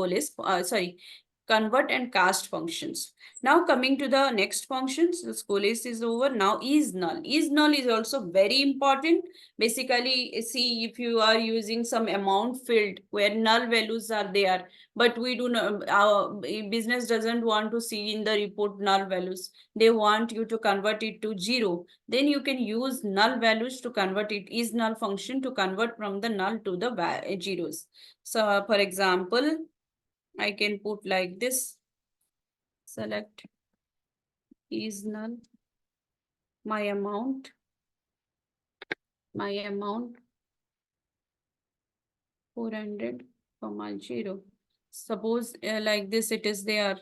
convert and cast functions. Now coming to the next functions, the Coalesce is over. Now is null. Is null is also very important. Basically, see if you are using some amount field where null values are there, but we do not, our business doesn't want to see in the report null values. They want you to convert it to 0. Then you can use null values to convert it, is null function to convert from the null to the zeros. So for example, I can put like this. Select is null, my amount 400, 0. Suppose like this it is there,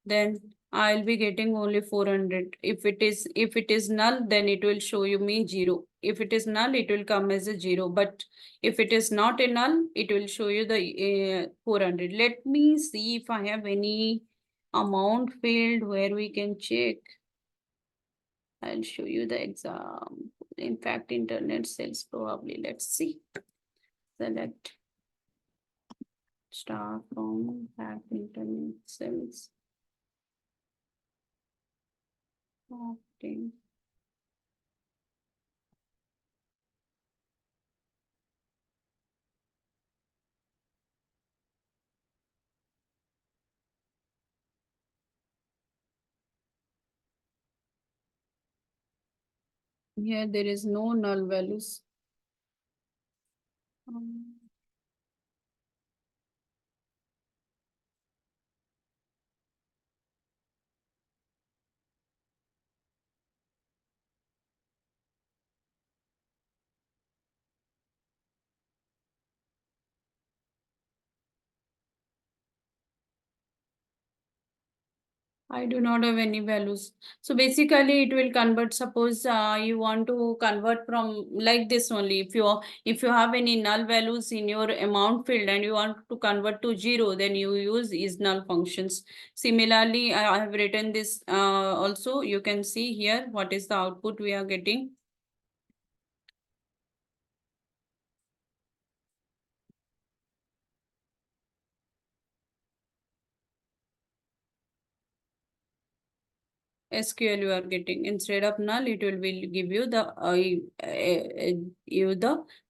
then I'll be getting only 400. If it is null, then it will show you me 0. If it is null, it will come as a 0. But if it is not a null, it will show you the 400. Let me see if I have any amount field where we can check. I'll show you the exam. In fact, internet sales probably. Let's see. Select star from fact internet sales. Okay. Here there is no null values. I do not have any values. So basically it will convert. Suppose you want to convert from like this only. If you have any null values in your amount field and you want to convert to 0, then you use is null functions. Similarly, I have written this also. You can see here what is the output we are getting. SQL you are getting. Instead of null, it will give you the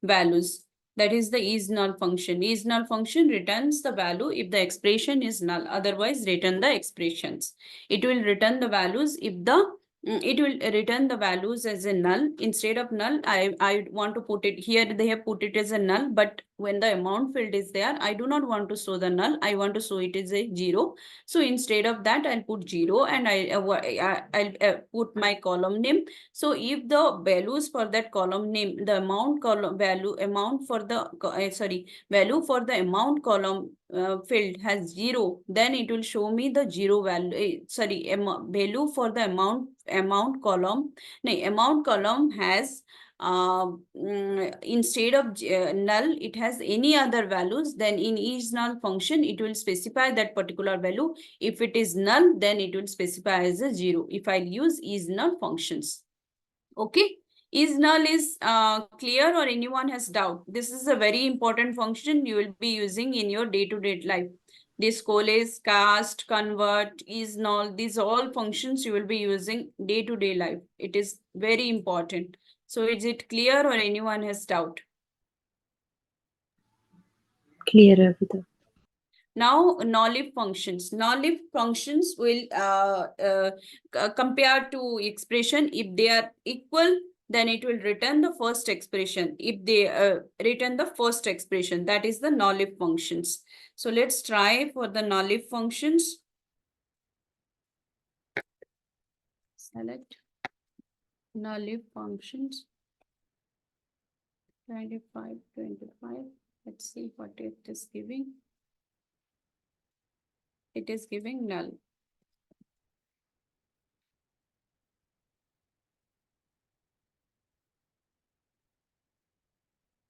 values. That is the is null function. Is null function returns the value if the expression is null. Otherwise, return the expressions. It will return the values if the it will return the values as a null. Instead of null, I want to put it here. They have put it as a null, but when the amount field is there, I do not want to show the null. I want to show it is a 0. So instead of that, I'll put 0 and I'll put my column name. So if the values for that column name, the amount column value, amount for the, value for the amount column field has 0, then it will show me the 0 value, value for the amount column. No, amount column has instead of null, it has any other values. Then in each null function, it will specify that particular value. If it is null, then it will specify as a 0 if I use is null functions. Okay. Is null is clear, or anyone has doubt? This is a very important function you will be using in your day-to-day life. This coalesce, cast, convert, is null, these all functions you will be using day-to-day life. It is very important. So is it clear, or anyone has doubt? Clear, Arpita. Now, null-if functions. Null-if functions will compare to expression. If they are equal, then it will return the first expression. If they return the first expression, that is the null-if functions. So let's try for the null-if functions. Select null-if functions. 25, 25. Let's see what it is giving. It is giving null.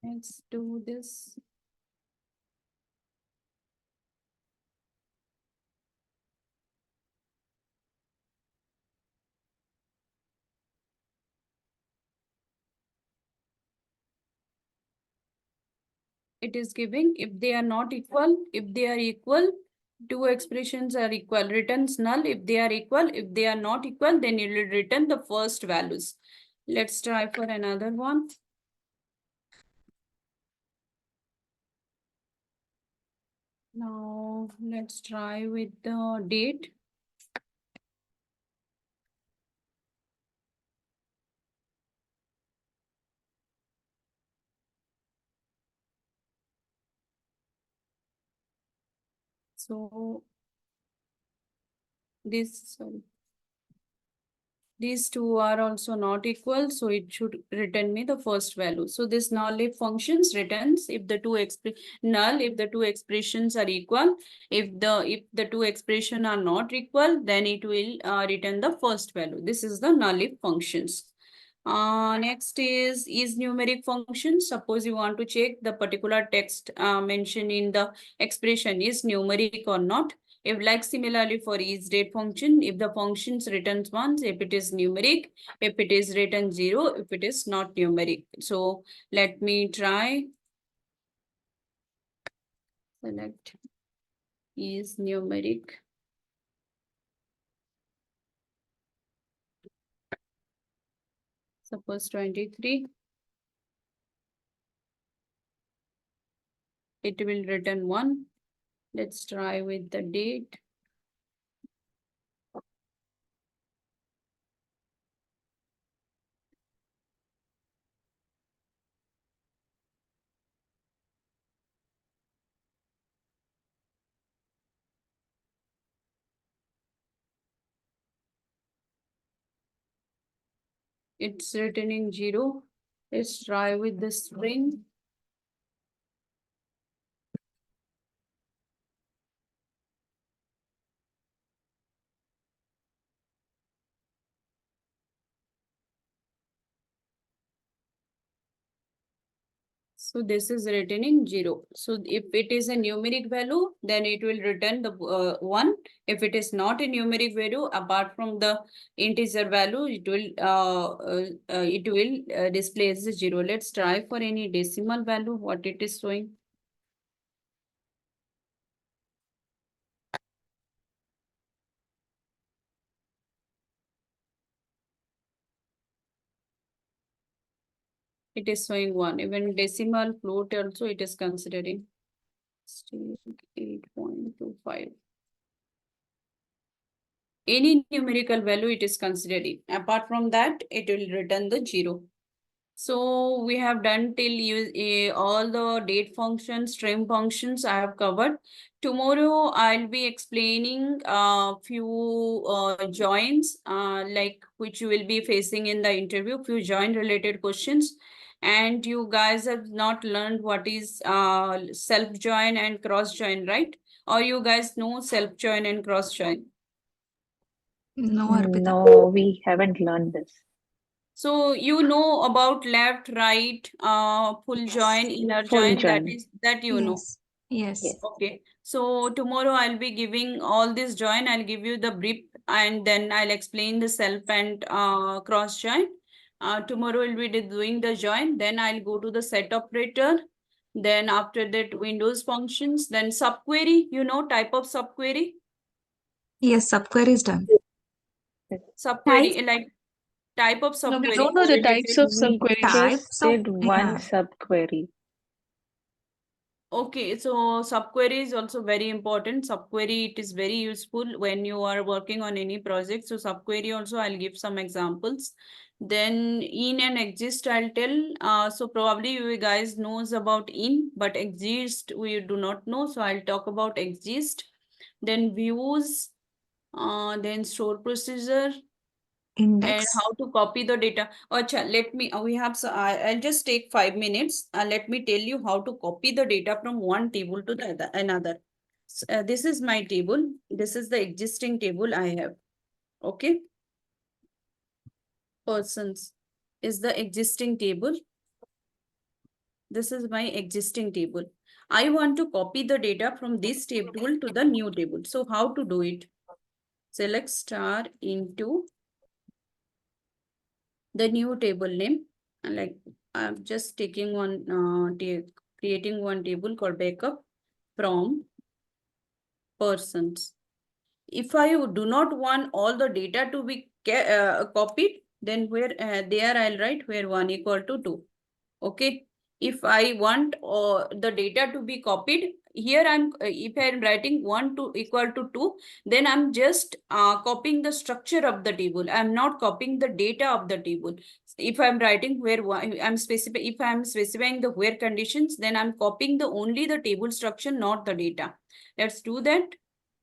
Let's do this. It is giving if they are not equal, if they are equal, two expressions are equal, returns null. If they are equal, if they are not equal, then it will return the first values. Let's try for another one. Now let's try with the date. So these two are also not equal, so it should return me the first value. So this null-if functions returns if the two null if the two expressions are equal. If the two expressions are not equal, then it will return the first value. This is the null-if functions. Next is numeric function. Suppose you want to check the particular text mentioned in the expression is numeric or not. If like similarly for is date function, if the functions returns once, if it is numeric, if it is written 0, if it is not numeric. So let me try. Select is numeric. Suppose 23. It will return 1. Let's try with the date. It's returning 0. Let's try with the string. So this is returning 0. So if it is a numeric value, then it will return the 1. If it is not a numeric value, apart from the integer value, it will display as a 0. Let's try for any decimal value, what it is showing. It is showing 1. Even decimal float also it is considering. 8.25. Any numerical value it is considering. Apart from that, it will return the 0. So we have done till all the date functions, stream functions I have covered. Tomorrow I'll be explaining a few joins like which you will be facing in the interview, few join related questions. And you guys have not learned what is self join and cross join, right? Or you guys know self join and cross join? No, Arpita. No, we haven't learned this. So you know about left, right, full join, inner Full join, join. that you know. Yes. Yes. Yes. Okay. So tomorrow I'll be giving all this join. I'll give you the brief and then I'll explain the self and cross join. Tomorrow we'll be doing the join. Then I'll go to the set operator. Then after that Windows functions. Then subquery. You know type of subquery. Yes, subquery is done. Subquery like type of No, we subquery don't know the related. types of We subqueries. just Types of, did one yeah. subquery. Okay, so subquery is also very important. Subquery, it is very useful when you are working on any project. So subquery also, I'll give some examples. Then in and exist, I'll tell. So probably you guys knows about in, but exist we do not know. So I'll talk about exist. Then views, then store procedure, and Index. how to copy the data. Acha, let me, we have, so I'll just take 5 minutes. Let me tell you how to copy the data from one table to the another. This is my table. This is the existing table I have. Okay. Persons is the existing table. This is my existing table. I want to copy the data from this table to the new table. So how to do it? Select star into the new table name. And like I'm just taking one, creating one table called backup from persons. If I do not want all the data to be copied, then where there I'll write where 1 equal to 2. Okay. If I want the data to be copied, here if I'm writing 1 to equal to 2, then I'm just copying the structure of the table. I'm not copying the data of the table. If I'm writing where if I'm specifying the where conditions, then I'm copying only the table structure, not the data. Let's do that.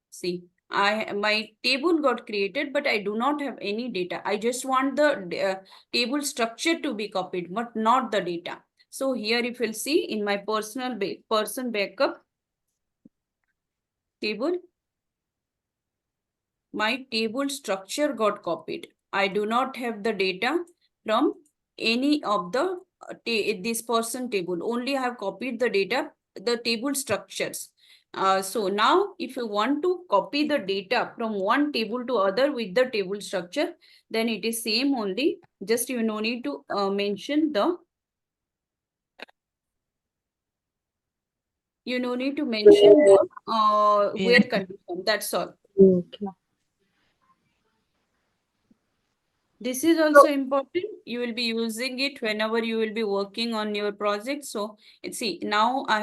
See, my table got created, but I do not have any data. I just want the table structure to be copied, but not the data. So here if you'll see in my person backup table, my table structure got copied. I do not have the data from any of the this person table. Only I have copied the data, the table structures. So now if you want to copy the data from one table to other with the table structure, then it is same only. Just you no need to mention the where condition. That's all. Okay. This is also important. You will be using it whenever you will be working on your project. So see, now I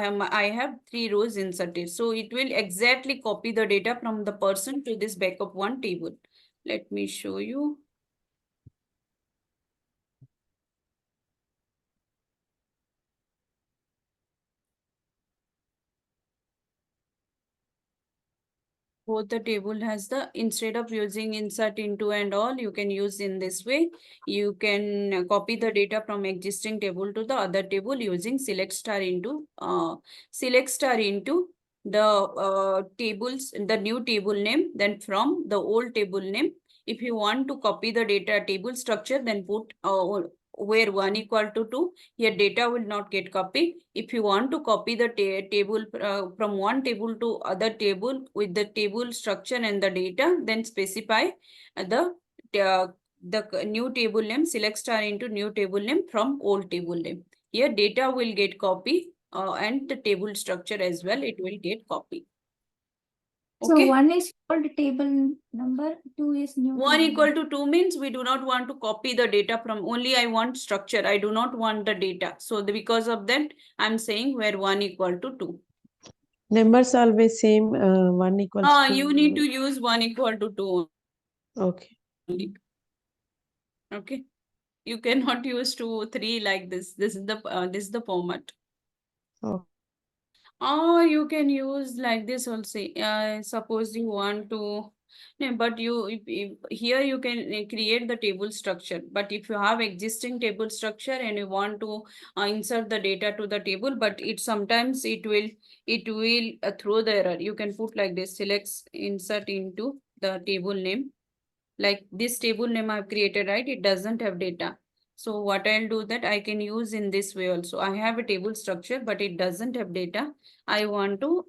have 3 rows inserted. So it will exactly copy the data from the person to this backup one table. Let me show you. Both the table has the, instead of using insert into and all, you can use in this way. You can copy the data from existing table to the other table using select star into the tables, the new table name, then from the old table name. If you want to copy the data table structure, then put where 1 equal to 2, your data will not get copied. If you want to copy the table from one table to other table with the table structure and the data, then specify the new table name, select star into new table name from old table name. Here data will get copied and the table structure as well, it will get copied. So Okay. 1 is old table number, 2 is new 1 table equal to 2 means we do not want to copy the data from, only I want structure. I do not want the data. So because of that, I'm saying where 1 equal to 2. Numbers always same, 1 equals to... You need to use 1 equal to 2 Okay. only. Okay. You cannot use 2, 3 like this. This is the format. Oh, Or you can use like this also. Suppose you want to, no, but here you can create the table structure. But if you have existing table structure and you want to insert the data to the table, but it sometimes it will throw the error. You can put like this: select insert into the table name. Like this table name I've created, right? It doesn't have data. So what I'll do that I can use in this way also. I have a table structure, but it doesn't have data. I want to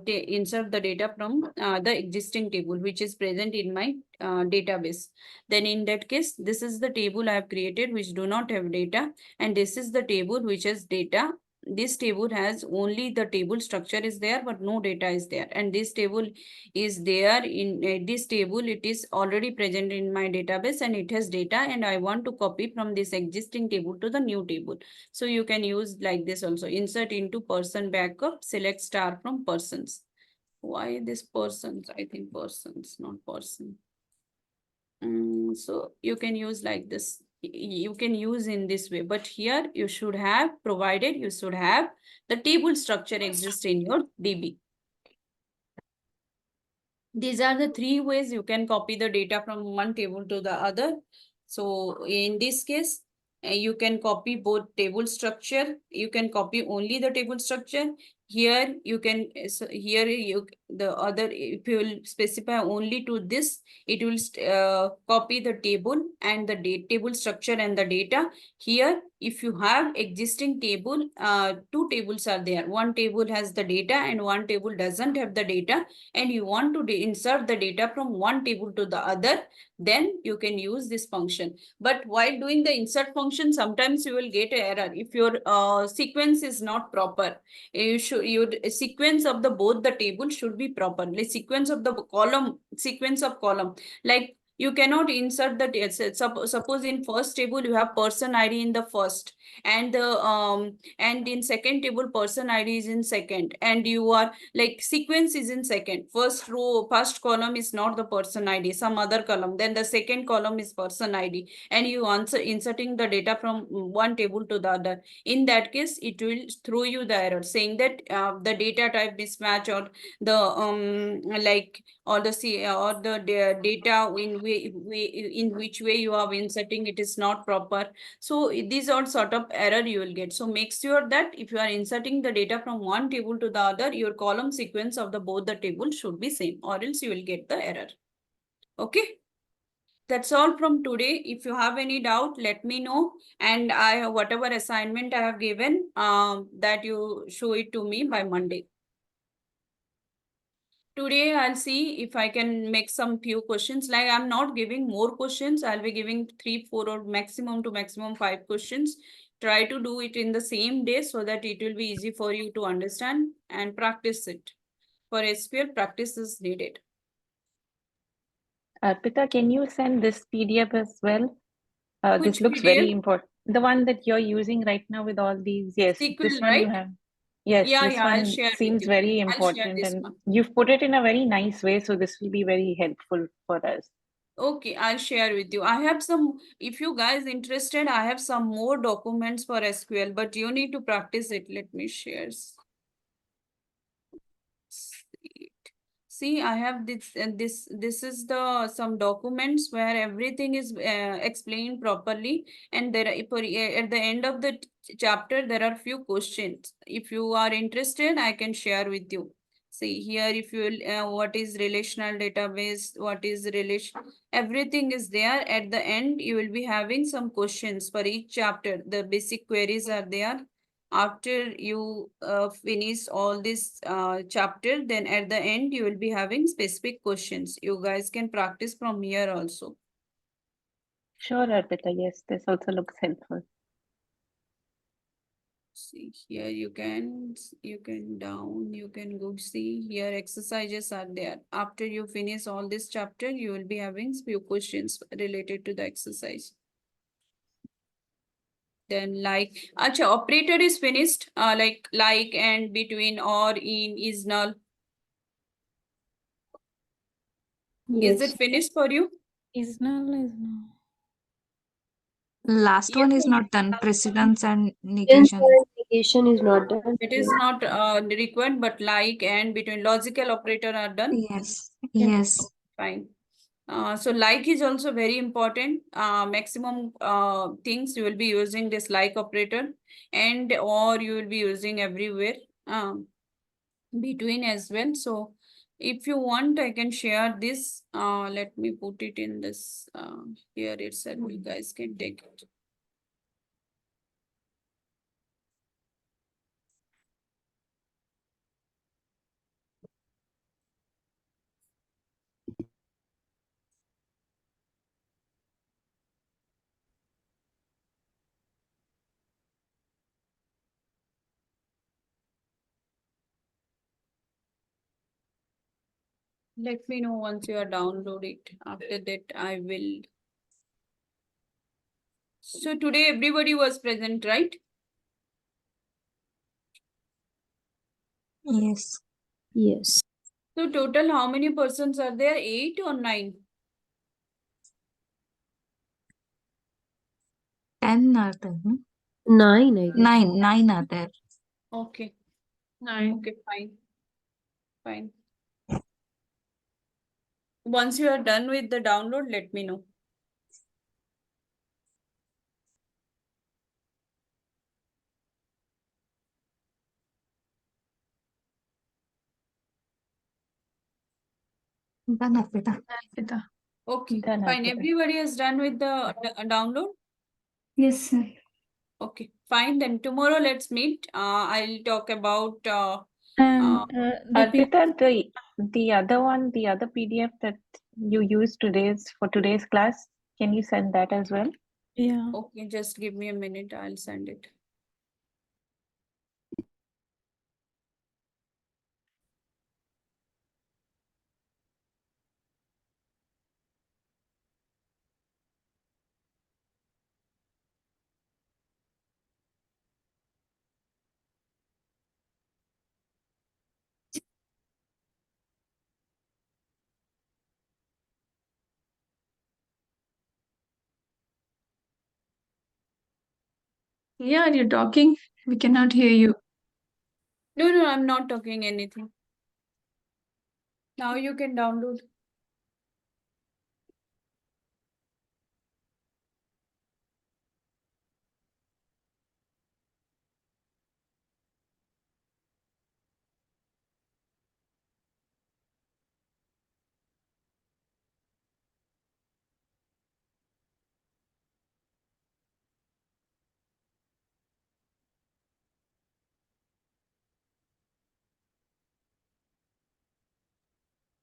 insert the data from the existing table, which is present in my database. Then in that case, this is the table I have created, which do not have data. And this is the table which has data. This table has only the table structure is there, but no data is there. And this table is there in this table. It is already present in my database and it has data, and I want to copy from this existing table to the new table. So you can use like this also: insert into person backup, select star from persons. Why this persons? I think persons, not person. So you can use like this. You can use in this way, but here you should have provided, you should have the table structure exist in your DB. These are the 3 ways you can copy the data from one table to the other. So in this case, you can copy both table structure. You can copy only the table structure. Here you can, so here you, the other, if you will specify only to this, it will copy the table and the table structure and the data. Here, if you have existing table, 2 tables are there. One table has the data and one table doesn't have the data, and you want to insert the data from one table to the other, then you can use this function. But while doing the insert function, sometimes you will get an error if your sequence is not proper. Your sequence of the both the table should be proper. The sequence of the column, sequence of column, like you cannot insert the suppose in first table you have person ID in the first, and the and in second table person ID is in second, and you are like sequence is in second. First row, first column is not the person ID, some other column. Then the second column is person ID, and you answer inserting the data from one table to the other. In that case, it will throw you the error saying that the data type mismatch, or the like, or the or the data in which way you are inserting it is not proper. So these are sort of error you will get. So make sure that if you are inserting the data from one table to the other, your column sequence of the both the tables should be same, or else you will get the error. Okay. That's all from today. If you have any doubt, let me know. And whatever assignment I have given, that you show it to me by Monday. Today I'll see if I can make some few questions. Like I'm not giving more questions. I'll be giving 3, 4 or maximum to maximum 5 questions. Try to do it in the same day so that it will be easy for you to understand and practice it. For SQL, practice is needed. Arpita, can you send this PDF as well? This Which looks PDF? very important. The one that you're using right now with all these. Yes, this SQL, one you right? have. Yes, Yeah, this yeah, I'll one share with seems you. very I'll share important, this and one. you've put it in a very nice way, so this will be very helpful for us. Okay, I'll share with you. I have some, if you guys interested, I have some more documents for SQL, but you need to practice it. Let me share. See, I have this is the some documents where everything is explained properly, and there at the end of the chapter there are few questions. If you are interested, I can share with you. See here, if you what is relational database, what is relation, everything is there. At the end, you will be having some questions for each chapter. The basic queries are there. After you finish all this chapter, then at the end you will be having specific questions. You guys can practice from here also. Sure, Arpita. Yes, this also looks helpful. See here, you can down, you can go see here exercises are there. After you finish all this chapter, you will be having few questions related to the exercise. Then like, acha, operator is finished. Like and between or in is null. Is Yes. it finished for you? Is null is null. Last one Yes, is not done. Precedence and Hence, negation. negation is not done. it is not required, but like and between logical operator are done. Yes. Yes. Fine. So like is also very important. Maximum things you will be using this like operator, and or you will be using everywhere between as well. So if you want, I can share this. Let me put it in this here itself. You guys can take it. Let me know once you are download it. After that, I will. So today everybody was present, right? Yes. Yes. So total, how many persons are there? 8 or 9? 10 are there. No? 9, I guess. 9 are there. Okay. 9. Okay, fine. Fine. Once you are done with the download, let me know. Done, Arpita. Arpita. Okay, Done, fine. Arpita. Everybody is done with the download? Yes, sir. Okay, fine. Then tomorrow let's meet. I'll talk about And the Arpita, the other one, the other PDF that you used for today's class, can you send that as well? yeah. okay, just give me a minute. I'll send it. Yeah, you're talking. We cannot hear you. No, I'm not talking anything. Now you can download.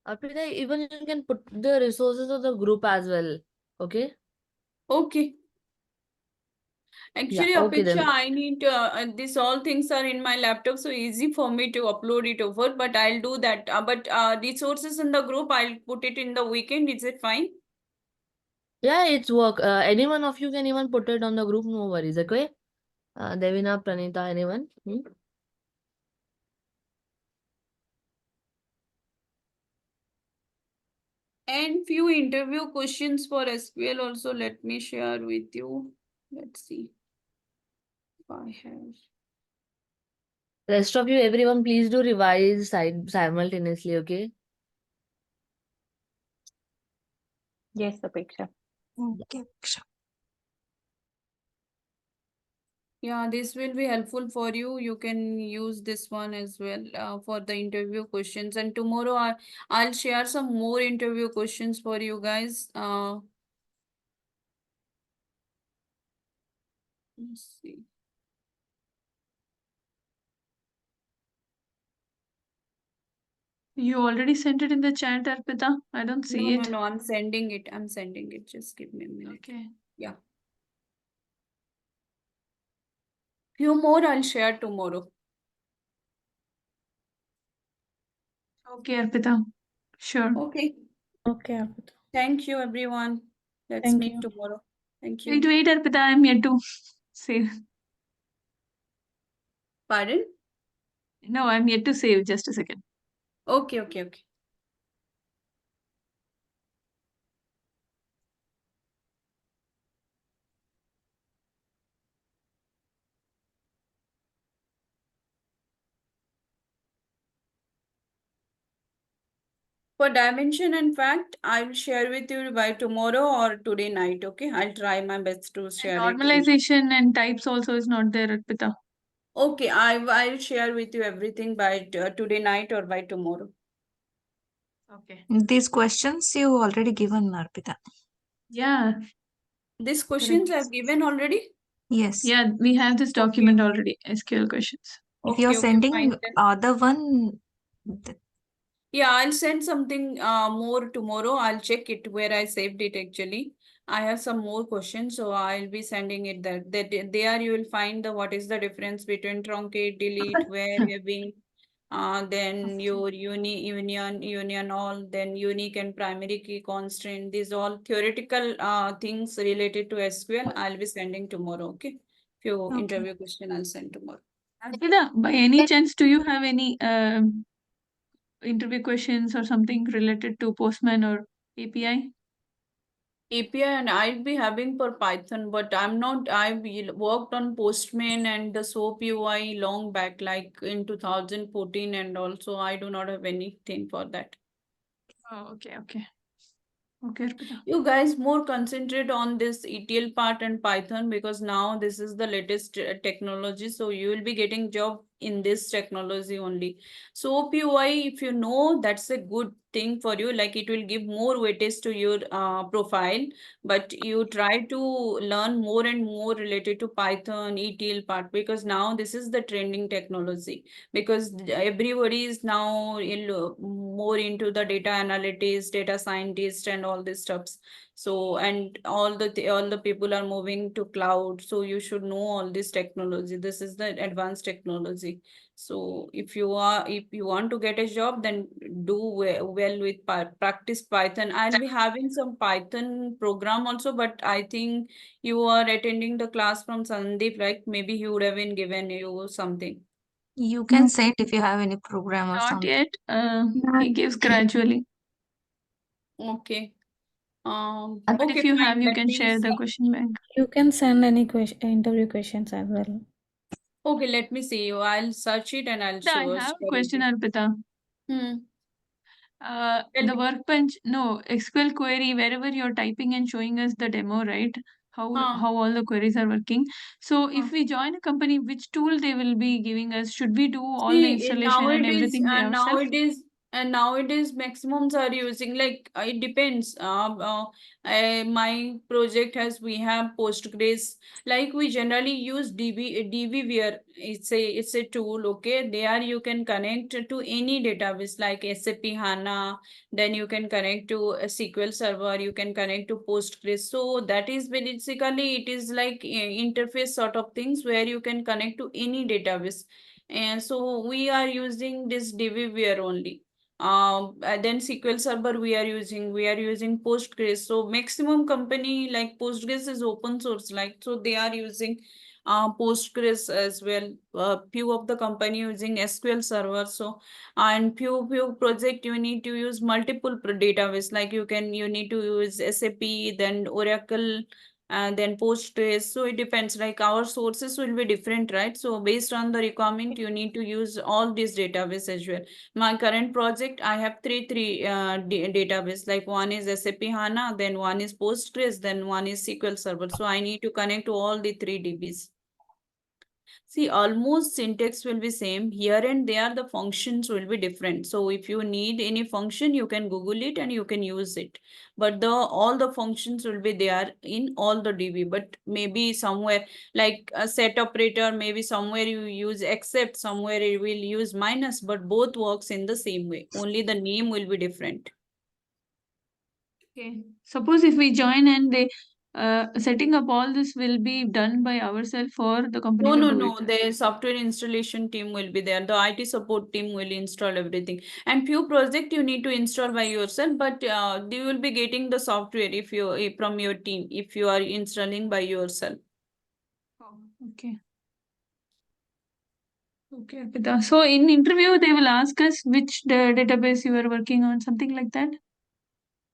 Arpita, even you can put the resources of the group as well. Okay? Okay. Yeah, Actually, okay Apeksha, then. I need this all things are in my laptop, so easy for me to upload it over, but I'll do that. But resources in the group, I'll put it in the weekend. Is it fine? Yeah, it's work. Any one of you can even put it on the group, no worries, okay? Devina, Pranita, anyone? And few interview questions for SQL also, let me share with you. Let's see if I have. Rest of you, everyone, please do revise simultaneously, okay? Yes, Apeksha. Okay. Yeah, this will be helpful for you. You can use this one as well for the interview questions. And tomorrow I'll share some more interview questions for you guys. Let's see. You already sent it in the chat, Arpita. I don't see it. No, I'm sending it. I'm sending it. Just give me a minute. Okay. Yeah. Few more I'll share tomorrow. Okay, Arpita. Sure. Okay. Okay, Arpita. Thank you, everyone. Let's Thank meet you. tomorrow. Thank Wait, you. wait, Arpita. I'm yet to save. Pardon? No, I'm yet to save. Just a second. Okay. For dimension and fact, I will share with you by tomorrow or today night. Okay, I'll try my best to share it. Normalization and types also is not there, Arpita. Okay, I'll share with you everything by today night or by tomorrow. Okay. These questions you already given, Arpita. Yeah. These questions Correct. I've given already. Yes. Yeah, we have this document already, SQL questions. If you're Okay, sending fine then. other one, Yeah, I'll send something more tomorrow. I'll check it where I saved it actually. I have some more questions, so I'll be sending it there. There you will find the what is the difference between truncate, delete, where, having, then your union all, then unique and primary key constraint. These all theoretical things related to SQL. I'll be sending tomorrow. Okay, few interview question I'll send tomorrow. Arpita, by any chance, do you have any interview questions or something related to Postman or API? API and I'll be having for Python, but I've worked on Postman and the SOAP UI long back, like in 2014, and also I do not have anything for that. Oh, okay. Okay, Arpita. You guys more concentrate on this ETL part and Python because now this is the latest technology. So you will be getting job in this technology only. So POI, if you know, that's a good thing for you. Like it will give more weightage to your profile, but you try to learn more and more related to Python, ETL part because now this is the trending technology because everybody is now more into the data analytics, data scientist, and all these stuffs. So and all the people are moving to cloud. So you should know all this technology. This is the advanced technology. So if you want to get a job, then do well with practice Python. I'll be having some Python program also, but I think you are attending the class from Sandeep, right? Maybe he would have been given you something. you can send if you have any program or Not something. yet. Not He gives gradually. Okay. But Okay, if you fine. have, you Let can me share the see. question bank. You can send any interview questions as well. Okay, let me see. I'll search it and I'll I show have a share with question, you. Arpita. Hmm. Tell The me. workbench, no, SQL query, wherever you're typing and showing us the demo, right? How all the queries are working. So if we join a company, which tool they will be giving us? Should we do all the See, installation and everything by ourselves? Nowadays maximums are using like it depends. My project has we have Postgres. Like we generally use DBware. It's a tool. Okay, there you can connect to any database like SAP HANA. Then you can connect to a SQL Server. You can connect to Postgres. So that is basically it is like interface sort of things where you can connect to any database, and so we are using this DBware only. And then SQL Server we are using Postgres. So maximum company like Postgres is open source, like so they are using Postgres as well. Few of the company using SQL Server. So and few project you need to use multiple database. Like you need to use SAP, then Oracle, and then Postgres. So it depends, like our sources will be different, right? So based on the requirement you need to use all these database as well. My current project I have three database, like one is SAP HANA, then one is Postgres, then one is SQL Server. So I need to connect to all the three DBs. See, almost syntax will be same. Here and there, the functions will be different. So if you need any function, you can Google it and you can use it. But the all the functions will be there in all the DB. But maybe somewhere like a set operator, maybe somewhere you use except, somewhere you will use minus, but both works in the same way. Only the name will be different. Okay. Suppose if we join and they setting up all this will be done by ourselves, or the company No, will no, do no. it. The software installation team will be there. The IT support team will install everything. And few project you need to install by yourself, but you will be getting the software if from your team if you are installing by yourself. Oh, okay. Okay, Arpita. So in interview, they will ask us which database you are working on, something like that.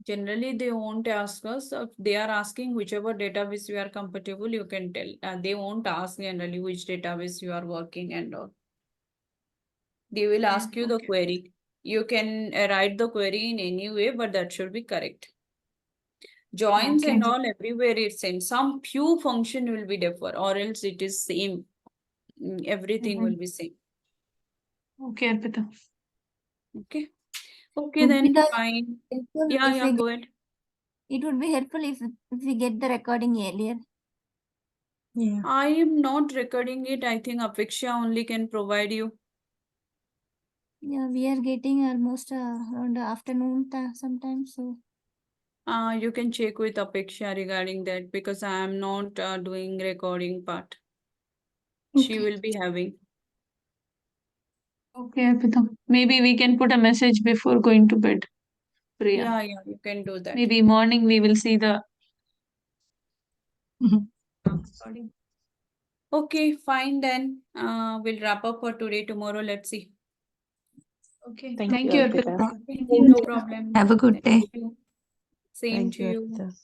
Generally, they won't ask us. If they are asking whichever database you are compatible, you can tell. They won't ask generally which database you are working and all. They will ask you the Okay. query. You can write the query in any way, but that should be correct. Joins Okay. and all everywhere it's same. Some few function will be differ, or else it is same. Everything will be same. Okay, Arpita. Okay. Okay, then Arpita, fine. helpful Yeah, if yeah, we go ahead. it would be helpful if we get the recording earlier. Yeah. I am not recording it. I think Apeksha only can provide you. Yeah, we are getting almost around the afternoon sometimes. So You can check with Apeksha regarding that because I am not doing recording part. She will be having. Okay, Arpita. Maybe we can put a message before going to bed, Priya. Yeah, yeah, you can do that. Maybe morning we will see the recording. Okay, fine then. We'll wrap up for today. Tomorrow, let's see. Okay. Thank Thank you, you, Arpita. Arpita. Okay, no problem. have a good day. Thank you. Same Thank to you, you. Arpita.